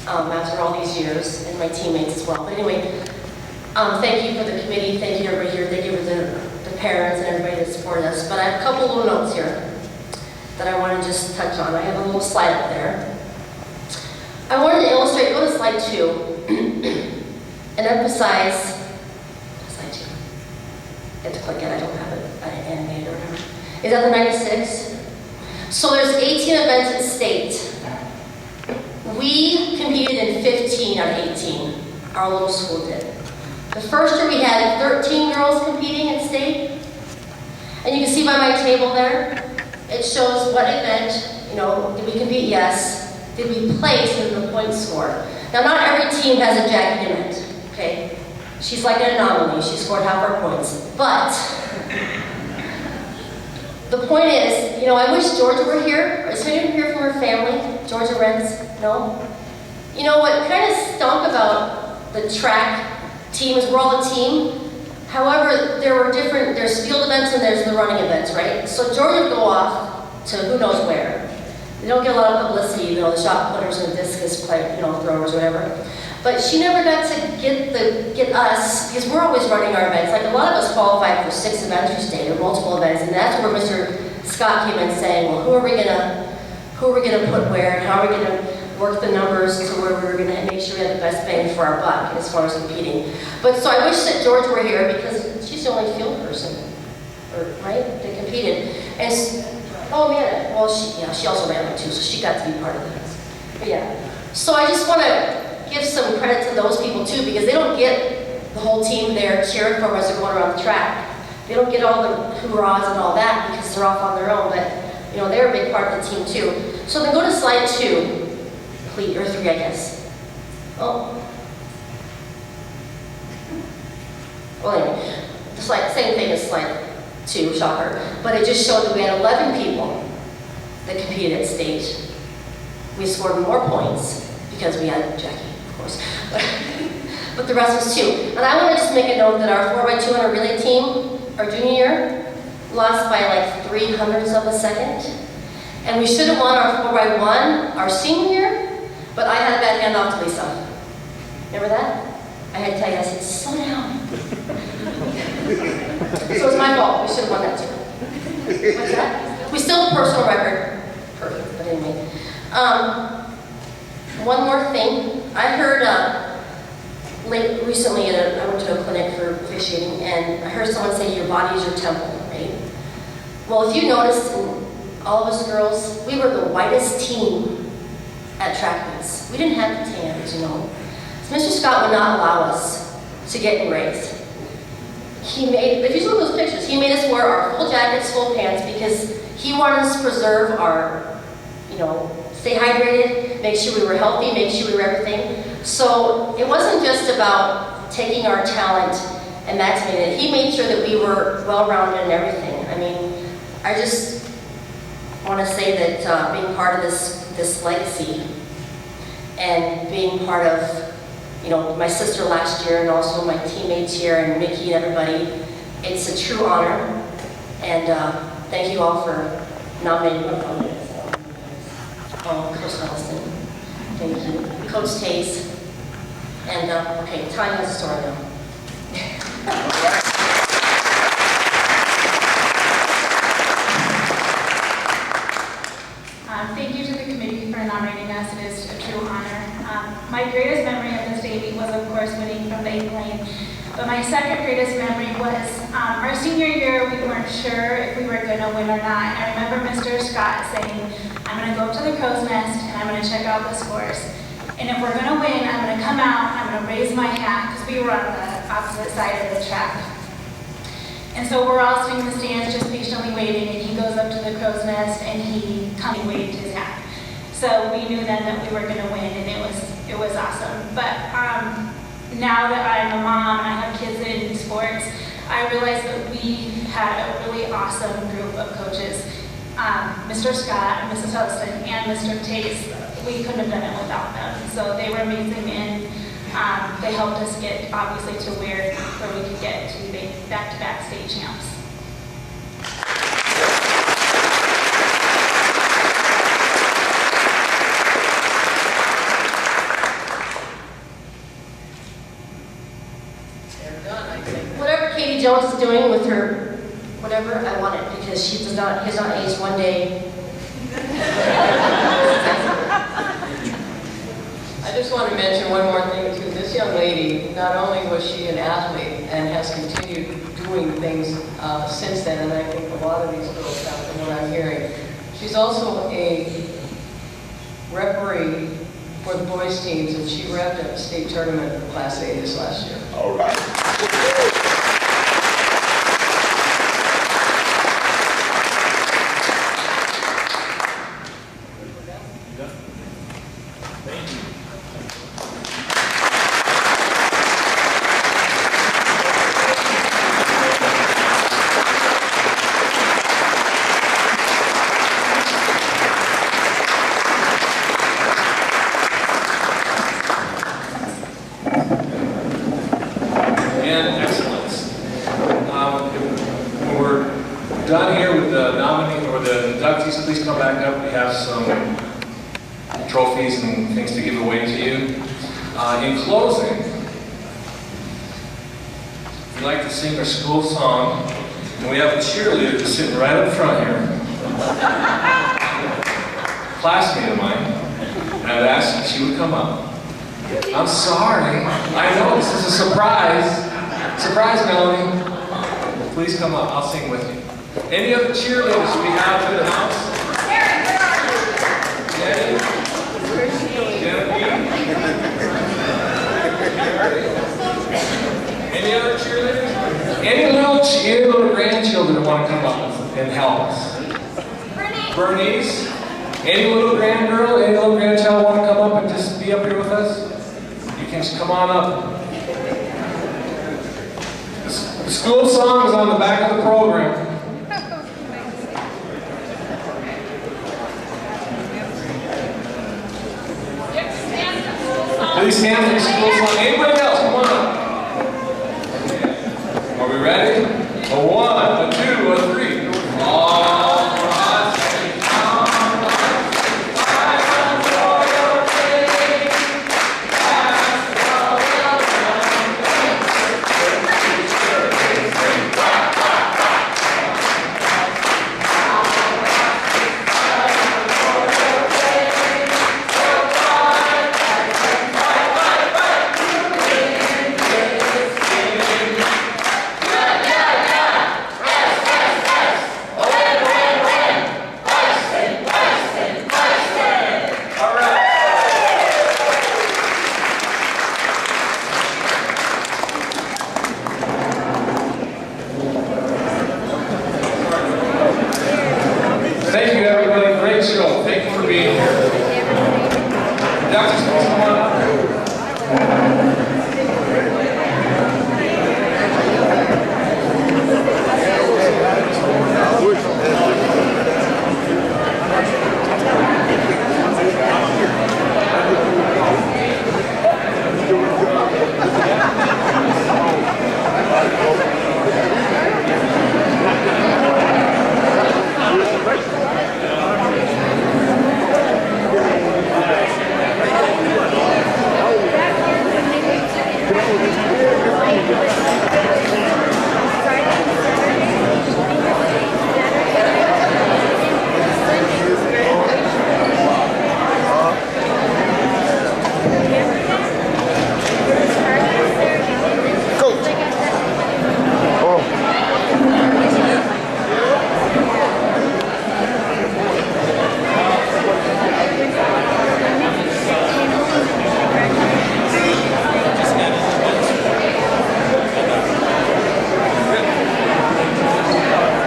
after all these years, and my teammates as well. But anyway, thank you for the committee, thank you everybody here, thank you for the parents and everybody that supported us. But I have a couple little notes here that I want to just touch on. I have a little slide up there. I wanted to illustrate, go to slide 2, and emphasize, slide 2. I have to click it, I don't have it animated or whatever. Is that the 96? So there's 18 events at state. We competed in 15 out of 18, our little school did. The first year we had 13 girls competing in state. And you can see by my table there, it shows what event, did we compete? Yes. Did we place in the point score? Now, not every team has a Jackie DeMint, okay? She's like an anomaly. She scored half our points. But the point is, I wish Georgia were here. Is anyone here from her family? Georgia Rents? No? You know what kind of stunk about the track team is we're all a team. However, there's field events and there's the running events, right? So Georgia would go off to who knows where. They don't get a lot of publicity, the shot putters and discus throwers, whatever. But she never got to get us, because we're always running our events. Like a lot of us qualified for 6 events for state or multiple events, and that's where Mr. Scott came in saying, well, who are we gonna put where, and how are we gonna work the numbers to where we were gonna make sure we had the best bang for our buck as far as competing. But so I wish that George were here because she's the only field person, right, that competed. And oh man, well she also ran one too, so she got to be part of that. But yeah, so I just want to give some credit to those people too, because they don't get the whole team there cheering for us as they're going around the track. They don't get all the hoorahs and all that because they're off on their own, but they're a big part of the team too. So then go to slide 2. Or 3, I guess. Oh. Well, anyway, the same thing as slide too, shocker. But it just showed that we had 11 people that competed at state. We scored more points because we had Jackie, of course. But the rest was 2. And I want to just make a note that our 4x200 relay team, our junior year, lost by like 3/100ths of a second. And we should have won our 4x1 our senior year, but I had a bad handoff to Lisa. Remember that? I had to tell you, I said, slow down. So it's my fault. We should have won that too. What's that? We still have a personal record. Perfect, but anyway. One more thing. I heard recently I went to a clinic for officiating, and I heard someone say your body is your temple, right? Well, if you noticed, all of us girls, we were the whitest team at track meets. We didn't have the tans, you know. So Mr. Scott would not allow us to get enraged. If you look at those pictures, he made us wear our full jackets, full pants, because he wanted us to preserve our, you know, stay hydrated, make sure we were healthy, make sure we were everything. So it wasn't just about taking our talent and maximizing it. He made sure that we were well-rounded in everything. I mean, I just want to say that being part of this legacy and being part of, you know, my sister last year and also my teammates here and Mickey and everybody, it's a true honor. And thank you all for nominating me. Coach Nelson, thank you. Coach Taze. And, okay, Tanya has a story now. Thank you to the committee for nominating us. It is a true honor. My greatest memory of this day was, of course, winning from the 8th lane. But my second greatest memory was our senior year. We weren't sure if we were going to win or not. I remember Mr. Scott saying, I'm going to go up to the crow's nest and I'm going to check out the scores. And if we're going to win, I'm going to come out, I'm going to raise my hat, because we were on the opposite side of the track. And so we're all sitting in the stands just patiently waiting, and he goes up to the crow's nest and he comes and waved his hat. So we knew then that we were going to win, and it was awesome. But now that I'm a mom and I have kids in sports, I realize that we had a really awesome group of coaches. Mr. Scott, Mrs. Hudson, and Mr. Taze, we couldn't have done it without them. So they were amazing, and they helped us get, obviously, to where we could get to be back-to-back state champs. Whatever Katie Jones is doing with her, whatever, I want it, because she has not aged one day. I just want to mention one more thing too. This young lady, not only was she an athlete and has continued doing things since then, and I think a lot of these girls have from what I'm hearing, she's also a referee for the boys teams, and she repped at the state tournament for Class A this last year. All right. And excellence. When we're done here with the nominee or the inductees, please come back up. We have some trophies and things to give away to you. In closing, we like to sing our school song, and we have a cheerleader just sitting right up front here. Classmate of mine, and I'd asked if she would come up. I'm sorry. I know this is a surprise. Surprise, Melanie. Please come up. I'll sing with you. Any other cheerleaders we have in the house? Jenny? Genevieve? Any other cheerleaders? Any little grandchildren that want to come up and help us? Bernice? Any little grandgirl, any little grandchild want to come up and just be up here with us? You can just come on up. The school song is on the back of the program. Catholic schools like